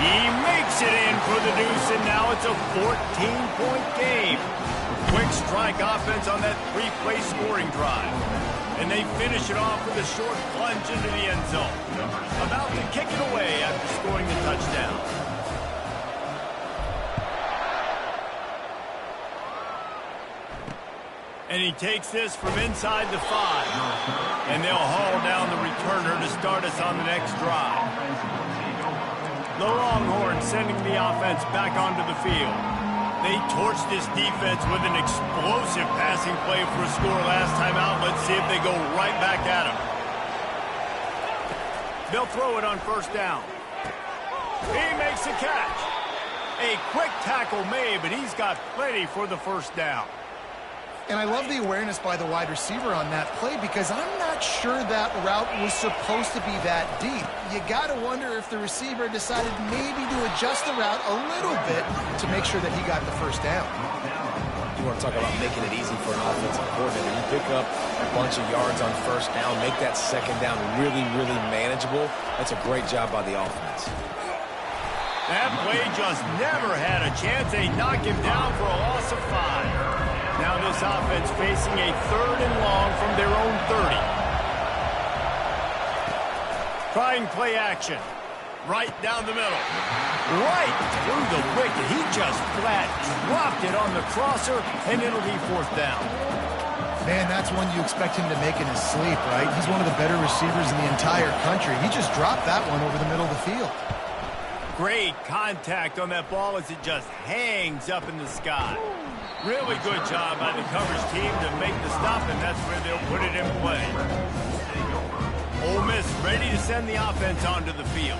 He makes it in for the deuce, and now it's a 14-point game. Quick strike offense on that 3-play scoring drive. And they finish it off with a short plunge into the end zone. About to kick it away after scoring the touchdown. And he takes this from inside the 5. And they'll haul down the returner to start us on the next drive. The Longhorns sending the offense back onto the field. They torched this defense with an explosive passing play for a score last time out. Let's see if they go right back at him. They'll throw it on first down. He makes the catch. A quick tackle made, but he's got plenty for the first down. And I love the awareness by the wide receiver on that play because I'm not sure that route was supposed to be that deep. You got to wonder if the receiver decided maybe to adjust the route a little bit to make sure that he got the first down. You want to talk about making it easy for an offensive coordinator. You pick up a bunch of yards on first down, make that second down really, really manageable. That's a great job by the offense. That play just never had a chance. They knock him down for a loss of 5. Now this offense facing a 3rd and long from their own 30. Trying play action. Right down the middle. Right through the wicket. He just flat dropped it on the crosser, and it'll be 4th down. Man, that's one you expect him to make in his sleep, right? He's one of the better receivers in the entire country. He just dropped that one over the middle of the field. Great contact on that ball as it just hangs up in the sky. Really good job by the coverage team to make the stop, and that's where they'll put it in play. Ole Miss ready to send the offense onto the field.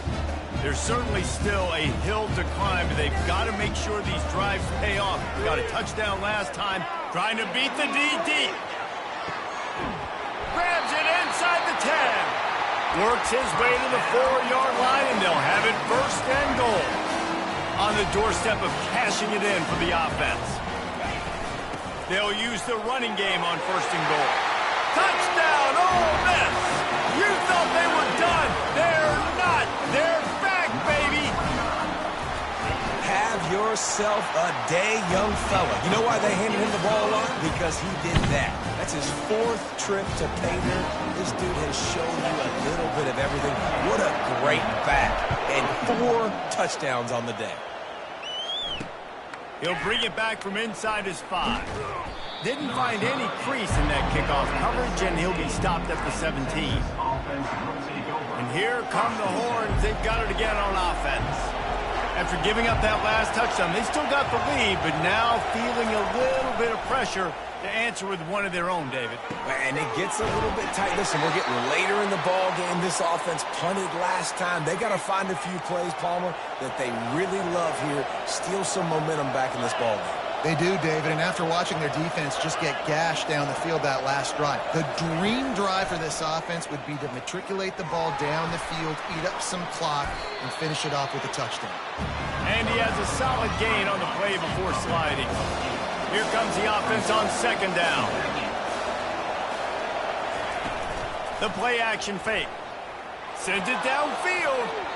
There's certainly still a hill to climb, but they've got to make sure these drives pay off. They got a touchdown last time, trying to beat the DD. Grabs it inside the 10. Works his way to the 4-yard line, and they'll have it first and goal. On the doorstep of cashing it in for the offense. They'll use the running game on first and goal. Touchdown, Ole Miss! You thought they were done. They're not. They're back, baby. Have yourself a day, young fella. You know why they handed him the ball a lot? Because he did that. That's his 4th trip to Painter. This dude has shown you a little bit of everything. What a great back. And 4 touchdowns on the day. He'll bring it back from inside his 5. Didn't find any crease in that kickoff coverage, and he'll be stopped at the 17. And here come the horns. They've got it again on offense. After giving up that last touchdown, they still got the lead, but now feeling a little bit of pressure to answer with one of their own, David. And it gets a little bit tight. Listen, we're getting later in the ball game. This offense punted last time. They got to find a few plays, Palmer, that they really love here. Steal some momentum back in this ball game. They do, David, and after watching their defense just get gashed down the field that last drive, the dream drive for this offense would be to matriculate the ball down the field, eat up some clock, and finish it off with a touchdown. And he has a solid gain on the play before sliding. Here comes the offense on second down. The play action fake. Sends it downfield.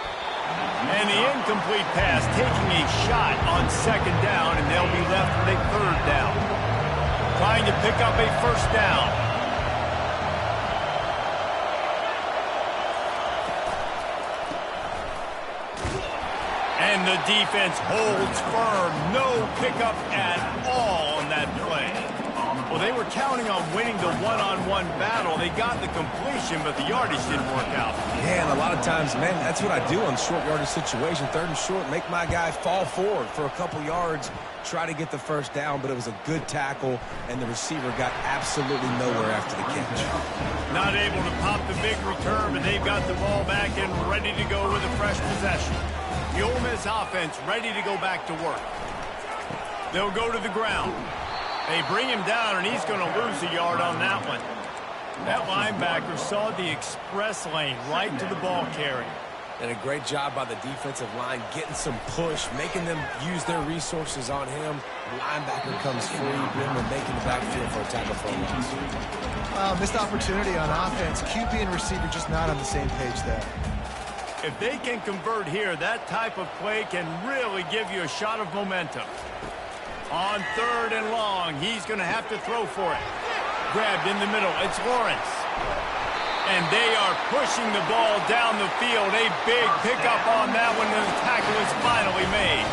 And the incomplete pass taking a shot on second down, and they'll be left with a third down. Trying to pick up a first down. And the defense holds firm. No pickup at all on that play. Well, they were counting on winning the one-on-one battle. They got the completion, but the yardage didn't work out. Yeah, and a lot of times, man, that's what I do on short yardage situation. Third and short, make my guy fall forward for a couple yards, try to get the first down, but it was a good tackle, and the receiver got absolutely nowhere after the catch. Not able to pop the big return, but they've got the ball back and ready to go with a fresh possession. The Ole Miss offense ready to go back to work. They'll go to the ground. They bring him down, and he's going to lose a yard on that one. That linebacker saw the express lane right to the ball carrier. And a great job by the defensive line, getting some push, making them use their resources on him. The linebacker comes free, Brimmer making the backfield for a tackle for a loss. Missed opportunity on offense. QB and receiver just not on the same page there. If they can convert here, that type of play can really give you a shot of momentum. On third and long, he's going to have to throw for it. Grabbed in the middle, it's Lawrence. And they are pushing the ball down the field. A big pickup on that one, and the tackle is finally made.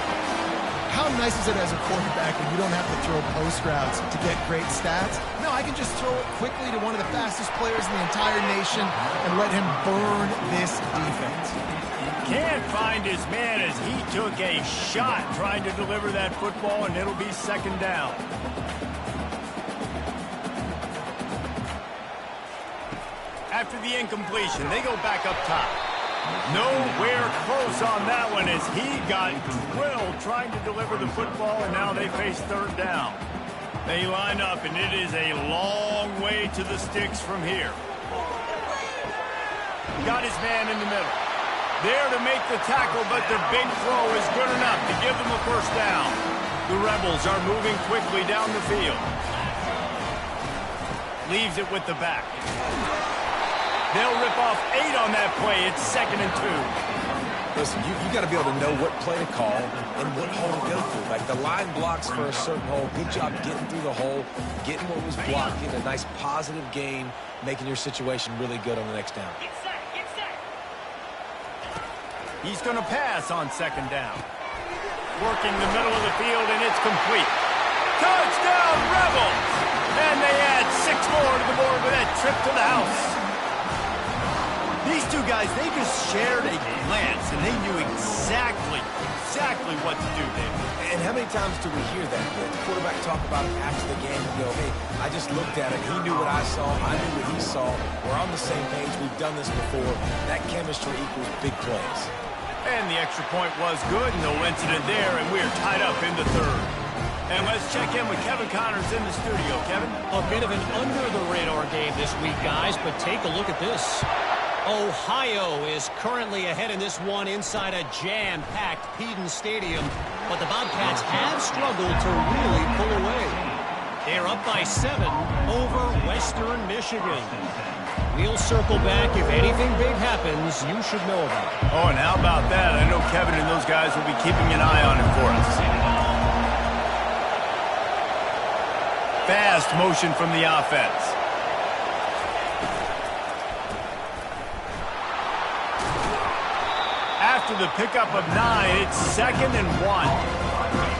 How nice is it as a quarterback when you don't have to throw post routes to get great stats? No, I can just throw it quickly to one of the fastest players in the entire nation and let him burn this defense. Can't find his man as he took a shot trying to deliver that football, and it'll be second down. After the incompletion, they go back up top. Nowhere close on that one as he got drilled trying to deliver the football, and now they face third down. They line up, and it is a long way to the sticks from here. Got his man in the middle. There to make the tackle, but the big throw is good enough to give them a first down. The Rebels are moving quickly down the field. Leaves it with the back. They'll rip off 8 on that play. It's 2nd and 2. Listen, you got to be able to know what play to call and what hole to go through. Like the line blocks for a certain hole. Good job getting through the hole, getting what was blocked, getting a nice positive gain, making your situation really good on the next down. He's going to pass on second down. Working the middle of the field, and it's complete. Touchdown, Rebels! And they add 6 more to the board with that trip to the house. These two guys, they just shared a glance, and they knew exactly what to do, David. And how many times do we hear that? The quarterback talk about it after the game and go, hey, I just looked at it. He knew what I saw. I knew what he saw. We're on the same page. We've done this before. That chemistry equals big plays. And the extra point was good. No incident there, and we're tied up in the third. And let's check in with Kevin Connors in the studio. Kevin? A bit of an under-the-radar game this week, guys, but take a look at this. Ohio is currently ahead in this one inside a jam-packed Peden Stadium, but the Bobcats have struggled to really pull away. They're up by 7 over Western Michigan. We'll circle back. If anything big happens, you should know about it. Oh, and how about that? I know Kevin and those guys will be keeping an eye on it for us. Fast motion from the offense. After the pickup of 9, it's 2nd and 1.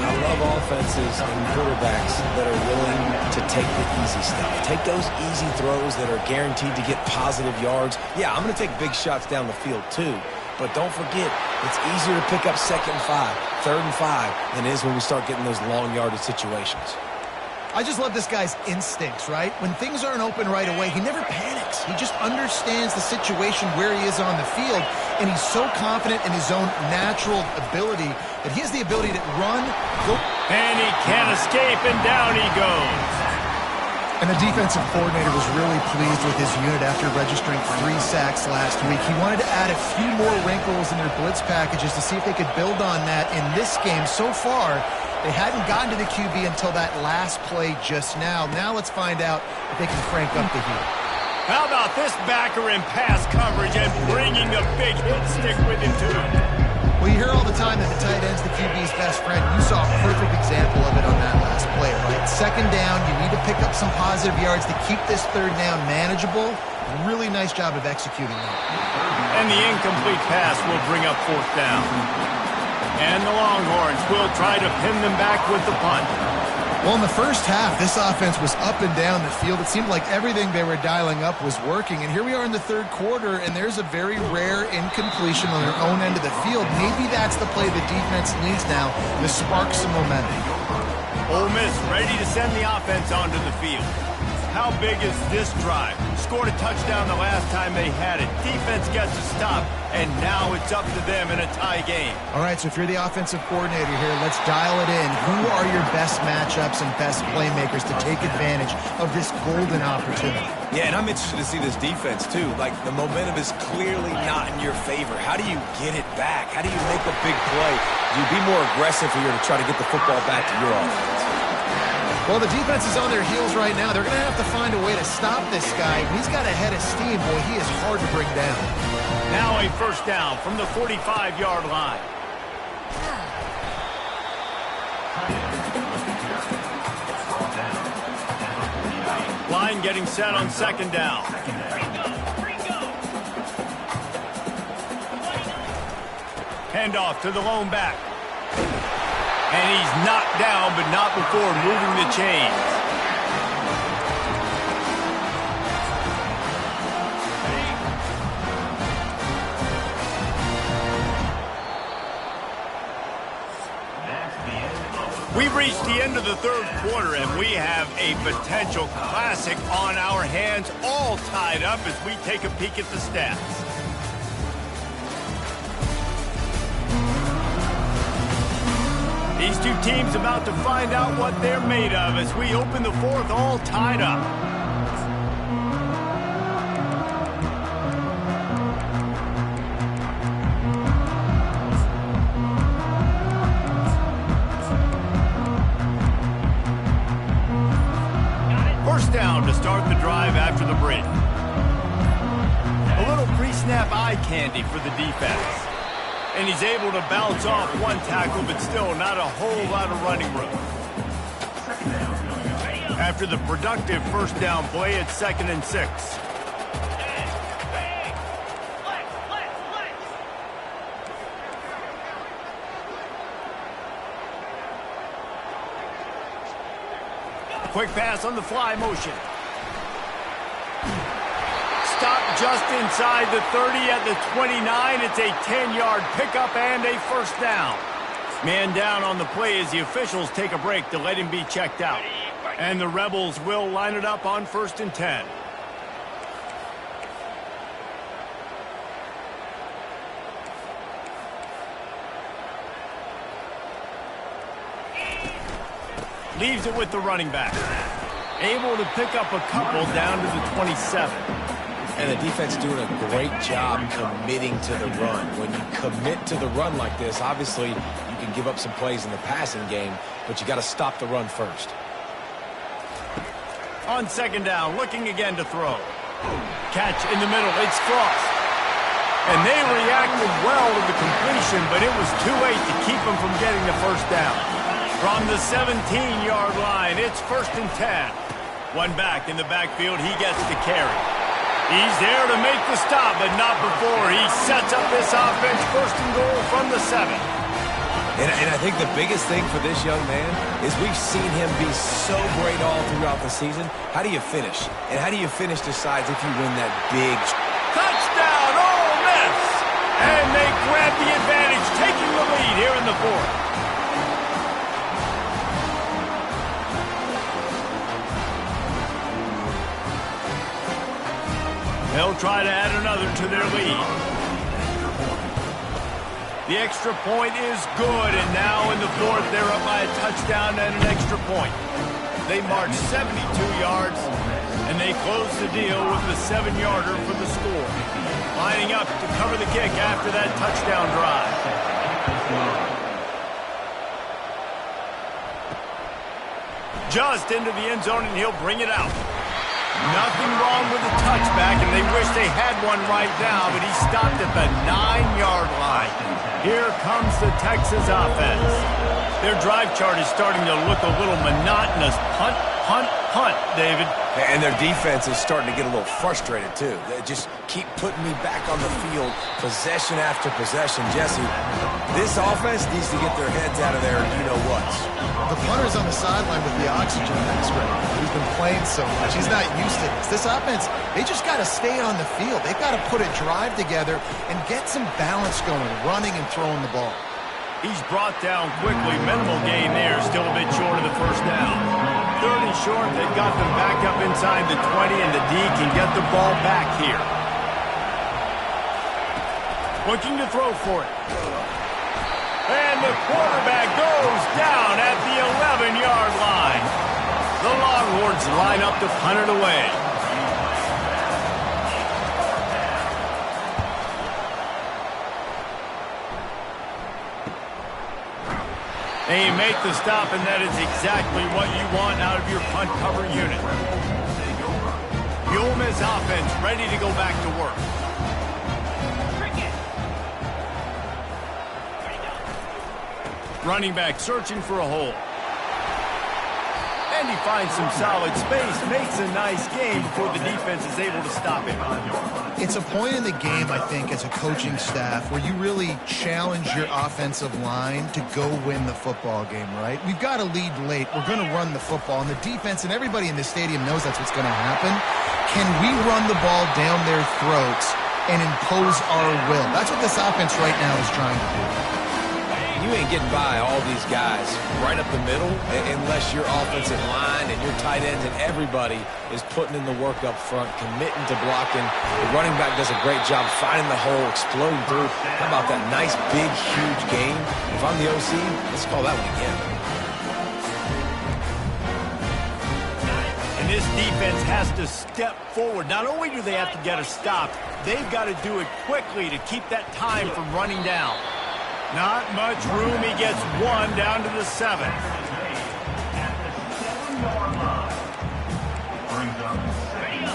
I love offenses and quarterbacks that are willing to take the easy stuff. Take those easy throws that are guaranteed to get positive yards. Yeah, I'm going to take big shots down the field too. But don't forget, it's easier to pick up 2nd and 5, 3rd and 5 than it is when we start getting those long yardage situations. I just love this guy's instincts, right? When things aren't open right away, he never panics. He just understands the situation where he is on the field, and he's so confident in his own natural ability that he has the ability to run, go. And he can't escape, and down he goes. And the defensive coordinator was really pleased with his unit after registering 3 sacks last week. He wanted to add a few more wrinkles in their blitz packages to see if they could build on that in this game. So far, they hadn't gotten to the QB until that last play just now. Now let's find out if they can crank up the heat. How about this backer in pass coverage and bringing the big hit stick with him, too? Well, you hear all the time that the tight end's the QB's best friend. You saw a perfect example of it on that last play, right? 2nd down, you need to pick up some positive yards to keep this 3rd down manageable. Really nice job of executing that. And the incomplete pass will bring up 4th down. And the Longhorns will try to pin them back with the punt. Well, in the first half, this offense was up and down the field. It seemed like everything they were dialing up was working. And here we are in the 3rd quarter, and there's a very rare incompletion on their own end of the field. Maybe that's the play the defense needs now to spark some momentum. Ole Miss ready to send the offense onto the field. How big is this drive? Scored a touchdown the last time they had it. Defense gets a stop, and now it's up to them in a tie game. All right, so if you're the offensive coordinator here, let's dial it in. Who are your best matchups and best playmakers to take advantage of this golden opportunity? Yeah, and I'm interested to see this defense, too. Like, the momentum is clearly not in your favor. How do you get it back? How do you make a big play? Do you be more aggressive here to try to get the football back to your offense? Well, the defense is on their heels right now. They're going to have to find a way to stop this guy. He's got a head of steam. Boy, he is hard to bring down. Now a 1st down from the 45-yard line. Line getting set on 2nd down. Handoff to the lone back. And he's knocked down, but not before moving the chains. We've reached the end of the 3rd quarter, and we have a potential classic on our hands, all tied up as we take a peek at the stats. These two teams about to find out what they're made of as we open the 4th all tied up. First down to start the drive after the break. A little pre-snap eye candy for the defense. And he's able to bounce off one tackle, but still not a whole lot of running room. After the productive 1st down play, it's 2nd and 6. Quick pass on the fly motion. Stop just inside the 30 at the 29. It's a 10-yard pickup and a 1st down. Man down on the play as the officials take a break to let him be checked out. And the Rebels will line it up on 1st and 10. Leaves it with the running back. Able to pick up a couple down to the 27. And the defense doing a great job committing to the run. When you commit to the run like this, obviously you can give up some plays in the passing game, but you got to stop the run first. On 2nd down, looking again to throw. Catch in the middle, it's Frost. And they reacted well to the completion, but it was too late to keep them from getting the 1st down. From the 17-yard line, it's 1st and 10. One back in the backfield, he gets the carry. He's there to make the stop, but not before he sets up this offense 1st and goal from the 7. And I think the biggest thing for this young man is we've seen him be so great all throughout the season. How do you finish? And how do you finish decides if you win that big... Touchdown, Ole Miss! And they grab the advantage, taking the lead here in the fourth. They'll try to add another to their lead. The extra point is good, and now in the fourth, they're up by a touchdown and an extra point. They march 72 yards, and they close the deal with the 7-yarder for the score. Lining up to cover the kick after that touchdown drive. Just into the end zone, and he'll bring it out. Nothing wrong with the touchback, and they wish they had one right now, but he stopped at the 9-yard line. Here comes the Texas offense. Their drive chart is starting to look a little monotonous. Punt, punt, punt, David. And their defense is starting to get a little frustrated, too. They just keep putting me back on the field, possession after possession. Jesse, this offense needs to get their heads out of their you-know-whats. The punter's on the sideline with the oxygen mask right now. He's been playing so much. He's not used to this. This offense, they just got to stay on the field. They've got to put a drive together and get some balance going, running and throwing the ball. He's brought down quickly. Minimal gain there. Still a bit short of the first down. 3rd and short. They've got them back up inside the 20, and the D can get the ball back here. Looking to throw for it. And the quarterback goes down at the 11-yard line. The Longhorns line up to punt it away. They make the stop, and that is exactly what you want out of your punt cover unit. The Ole Miss offense ready to go back to work. Running back searching for a hole. And he finds some solid space, makes a nice game before the defense is able to stop him. It's a point in the game, I think, as a coaching staff where you really challenge your offensive line to go win the football game, right? We've got to lead late. We're going to run the football, and the defense and everybody in the stadium knows that's what's going to happen. Can we run the ball down their throats and impose our will? That's what this offense right now is trying to do. You ain't getting by all these guys right up the middle unless your offensive line and your tight ends and everybody is putting in the work up front, committing to blocking. The running back does a great job finding the hole, exploding through. How about that nice, big, huge game? If I'm the OC, let's call that one again. And this defense has to step forward. Not only do they have to get a stop, they've got to do it quickly to keep that time from running down. Not much room. He gets one down to the 7.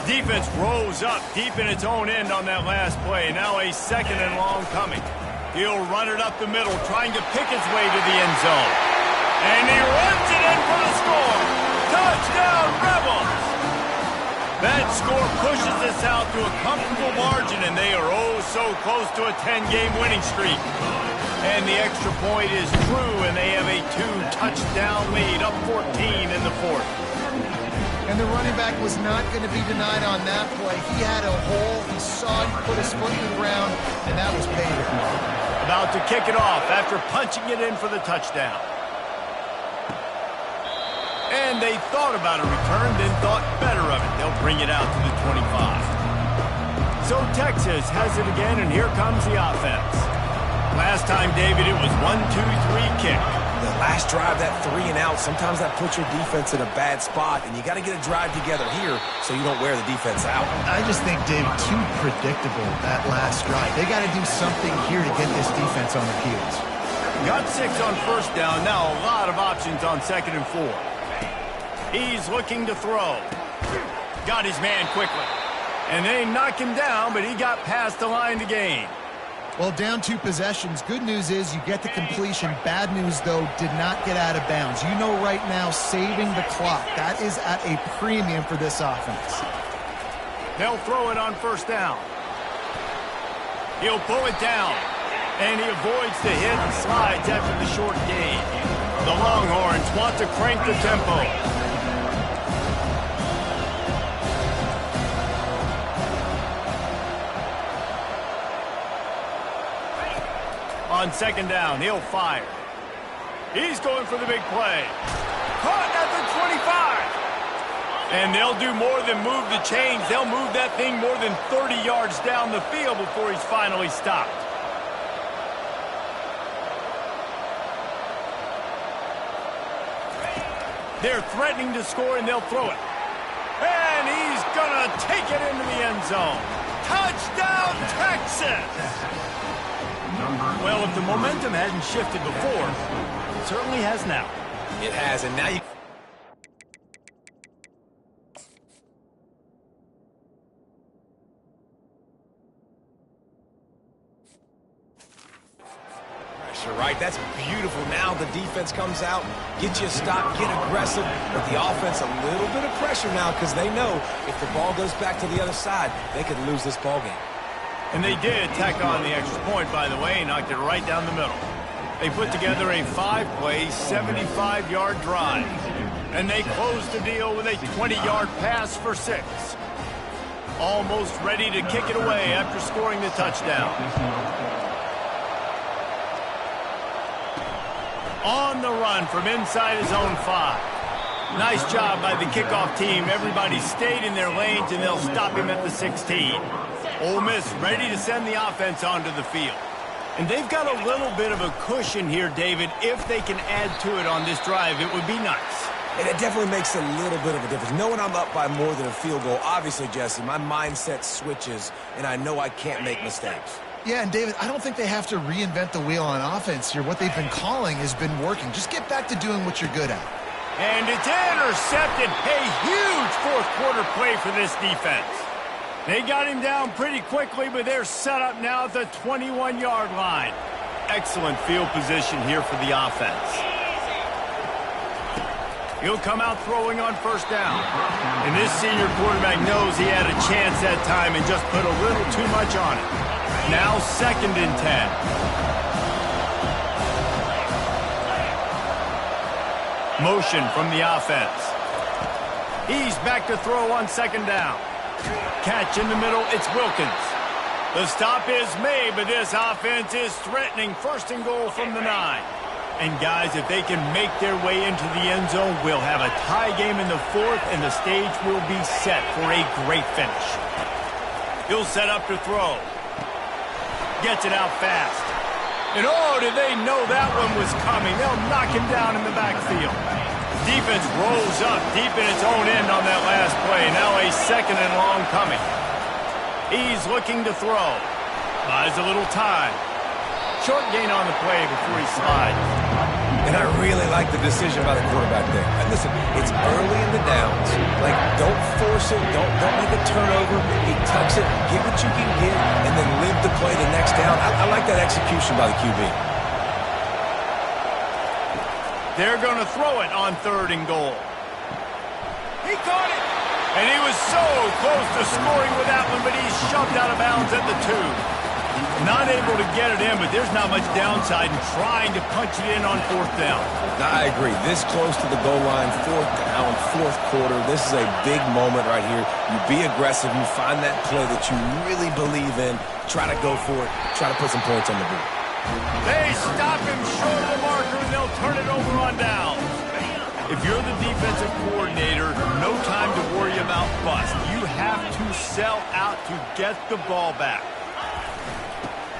Defense rolls up deep in its own end on that last play. Now a 2nd and long coming. He'll run it up the middle, trying to pick his way to the end zone. And he runs it in for the score. Touchdown, Rebels! That score pushes us out to a comfortable margin, and they are oh so close to a 10-game winning streak. And the extra point is true, and they have a 2-touchdown lead, up 14 in the 4th. And the running back was not going to be denied on that play. He had a hole. He saw him put his foot in the ground, and that was paid. About to kick it off after punching it in for the touchdown. And they thought about a return, then thought better of it. They'll bring it out to the 25. So Texas has it again, and here comes the offense. Last time, David, it was 1-2-3 kick. The last drive, that 3 and out, sometimes that puts your defense in a bad spot, and you got to get a drive together here so you don't wear the defense out. I just think, Dave, too predictable, that last drive. They got to do something here to get this defense on their heels. Got 6 on first down. Now a lot of options on 2nd and 4. He's looking to throw. Got his man quickly. And they knock him down, but he got past the line to gain. Well, down 2 possessions. Good news is you get the completion. Bad news, though, did not get out of bounds. You know right now, saving the clock. That is at a premium for this offense. They'll throw it on first down. He'll pull it down. And he avoids the hit and slides after the short gain. The Longhorns want to crank the tempo. On second down, he'll fire. He's going for the big play. Caught at the 25. And they'll do more than move the chains. They'll move that thing more than 30 yards down the field before he's finally stopped. They're threatening to score, and they'll throw it. And he's going to take it into the end zone. Touchdown, Texas! Well, if the momentum hadn't shifted before, it certainly has now. It has, and now you... Right, that's beautiful. Now the defense comes out, get you a stop, get aggressive, but the offense a little bit of pressure now because they know if the ball goes back to the other side, they could lose this ball game. And they did tack on the extra point, by the way, and knocked it right down the middle. They put together a 5-play, 75-yard drive, and they closed the deal with a 20-yard pass for 6. Almost ready to kick it away after scoring the touchdown. On the run from inside his own 5. Nice job by the kickoff team. Everybody stayed in their lanes, and they'll stop him at the 16. Ole Miss ready to send the offense onto the field. And they've got a little bit of a cushion here, David. If they can add to it on this drive, it would be nice. And it definitely makes a little bit of a difference. Knowing I'm up by more than a field goal, obviously, Jesse, my mindset switches, and I know I can't make mistakes. Yeah, and David, I don't think they have to reinvent the wheel on offense here. What they've been calling has been working. Just get back to doing what you're good at. And it's intercepted. A huge fourth-quarter play for this defense. They got him down pretty quickly, but they're set up now at the 21-yard line. Excellent field position here for the offense. He'll come out throwing on first down. And this senior quarterback knows he had a chance that time and just put a little too much on it. Now 2nd and 10. Motion from the offense. He's back to throw on 2nd down. Catch in the middle, it's Wilkins. The stop is made, but this offense is threatening 1st and goal from the 9. And guys, if they can make their way into the end zone, we'll have a tie game in the 4th, and the stage will be set for a great finish. He'll set up to throw. Gets it out fast. And oh, did they know that one was coming? They'll knock him down in the backfield. Defense rolls up deep in its own end on that last play. Now a 2nd and long coming. He's looking to throw. Buys a little time. Short gain on the play before he slides. And I really like the decision by the quarterback there. And listen, it's early in the downs. Like, don't force it. Don't make a turnover. He tucks it, get what you can get, and then live to play the next down. I like that execution by the QB. They're going to throw it on 3rd and goal. He caught it. And he was so close to scoring with that one, but he's shoved out of bounds at the 2. Not able to get it in, but there's not much downside in trying to punch it in on 4th down. Now, I agree. This close to the goal line, 4th down, 4th quarter. This is a big moment right here. You be aggressive. You find that play that you really believe in. Try to go for it. Try to put some points on the board. They stop him short of the marker, and they'll turn it over on downs. If you're the defensive coordinator, no time to worry about bust. You have to sell out to get the ball back.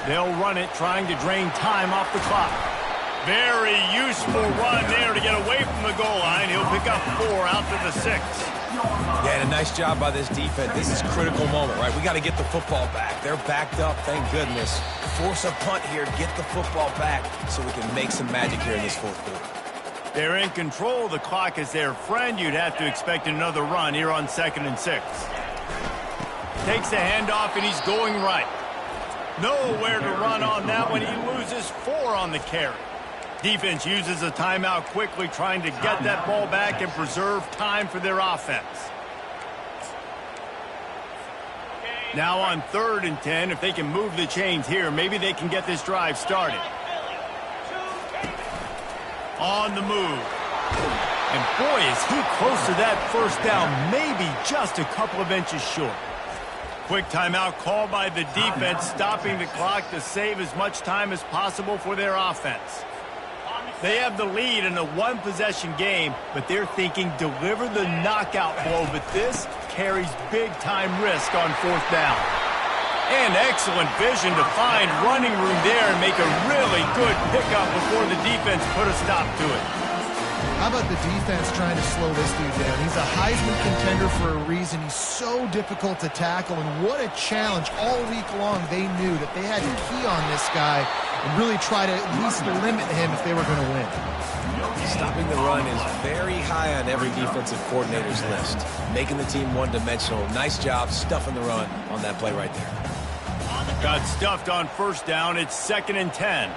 They'll run it, trying to drain time off the clock. Very useful run there to get away from the goal line. He'll pick up 4 out to the 6. Yeah, and a nice job by this defense. This is a critical moment, right? We got to get the football back. They're backed up, thank goodness. Force a punt here, get the football back so we can make some magic here in this 4th quarter. They're in control. The clock is their friend. You'd have to expect another run here on 2nd and 6. Takes the handoff, and he's going right. Nowhere to run on that one. He loses 4 on the carry. Defense uses a timeout quickly, trying to get that ball back and preserve time for their offense. Now on 3rd and 10, if they can move the chains here, maybe they can get this drive started. On the move. And boy, is he close to that first down, maybe just a couple of inches short. Quick timeout called by the defense, stopping the clock to save as much time as possible for their offense. They have the lead in a one-possession game, but they're thinking deliver the knockout blow, but this carries big-time risk on 4th down. And excellent vision to find running room there and make a really good pickup before the defense put a stop to it. How about the defense trying to slow this dude down? He's a Heisman contender for a reason. He's so difficult to tackle, and what a challenge. All week long they knew that they had to key on this guy and really try to at least limit him if they were going to win. Stopping the run is very high on every defensive coordinator's list. Making the team one-dimensional. Nice job stuffing the run on that play right there. Got stuffed on 1st down. It's 2nd and 10.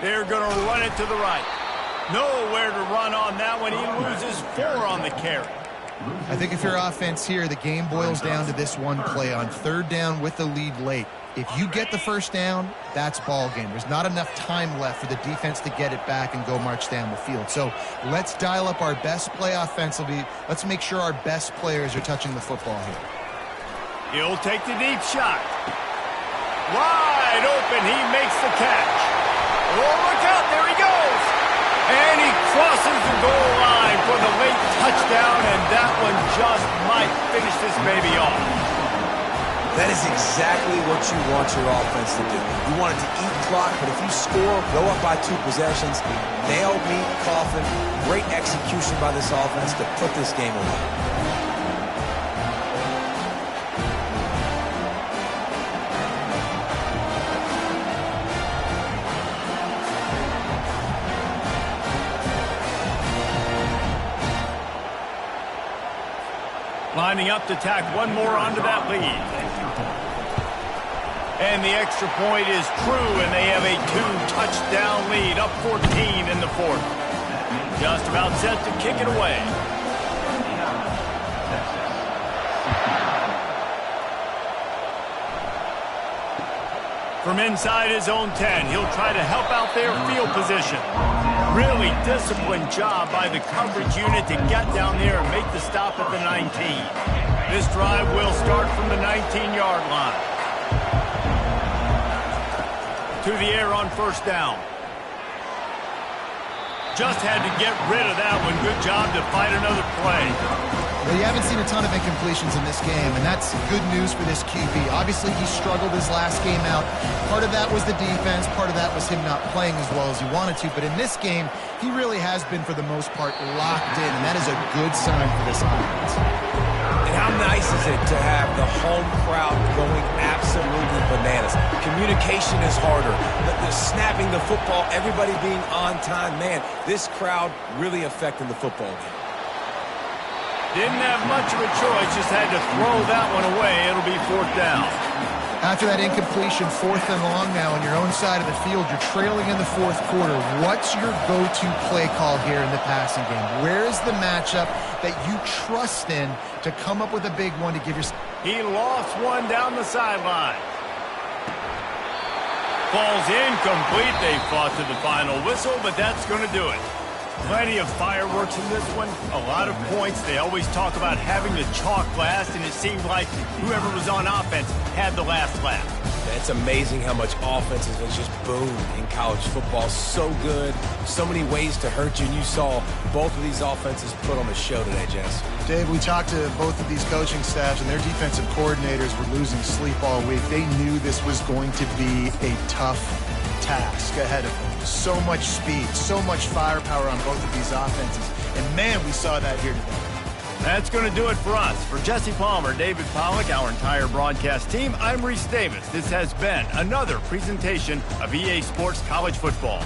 They're going to run it to the right. Nowhere to run on that one. He loses 4 on the carry. I think if you're offense here, the game boils down to this one play on 3rd down with the lead late. If you get the 1st down, that's ball game. There's not enough time left for the defense to get it back and go march down the field. So let's dial up our best play offensively. Let's make sure our best players are touching the football here. He'll take the deep shot. Wide open. He makes the catch. Oh, look out. There he goes. And he crosses the goal line for the late touchdown, and that one just might finish this baby off. That is exactly what you want your offense to do. You want it to eat clock, but if you score, go up by 2 possessions, nail, meet, coffin, great execution by this offense to put this game away. Lining up to tack one more onto that lead. And the extra point is true, and they have a 2-touchdown lead, up 14 in the 4th. Just about set to kick it away. From inside his own 10, he'll try to help out their field position. Really disciplined job by the coverage unit to get down there and make the stop at the 19. This drive will start from the 19-yard line. To the air on 1st down. Just had to get rid of that one. Good job to fight another play. Well, you haven't seen a ton of incompletions in this game, and that's good news for this QB. Obviously, he struggled his last game out. Part of that was the defense. Part of that was him not playing as well as he wanted to. But in this game, he really has been, for the most part, locked in, and that is a good sign for this offense. And how nice is it to have the home crowd going absolutely bananas? Communication is harder. The snapping the football, everybody being on time. Man, this crowd really affecting the football game. Didn't have much of a choice, just had to throw that one away. It'll be 4th down. After that incompletion, 4th and long now on your own side of the field, you're trailing in the 4th quarter. What's your go-to play call here in the passing game? Where is the matchup that you trust in to come up with a big one to give your... He lost one down the sideline. Falls incomplete. They fought to the final whistle, but that's going to do it. Plenty of fireworks in this one. A lot of points. They always talk about having the chalk last, and it seemed like whoever was on offense had the last laugh. It's amazing how much offenses has just boomed in college football. So good. So many ways to hurt you, and you saw both of these offenses put on a show today, Jess. Dave, we talked to both of these coaching staffs, and their defensive coordinators were losing sleep all week. They knew this was going to be a tough task ahead of them. So much speed, so much firepower on both of these offenses. And, man, we saw that here today. That's going to do it for us. For Jesse Palmer, David Pollack, our entire broadcast team, I'm Reese Davis. This has been another presentation of EA Sports College Football.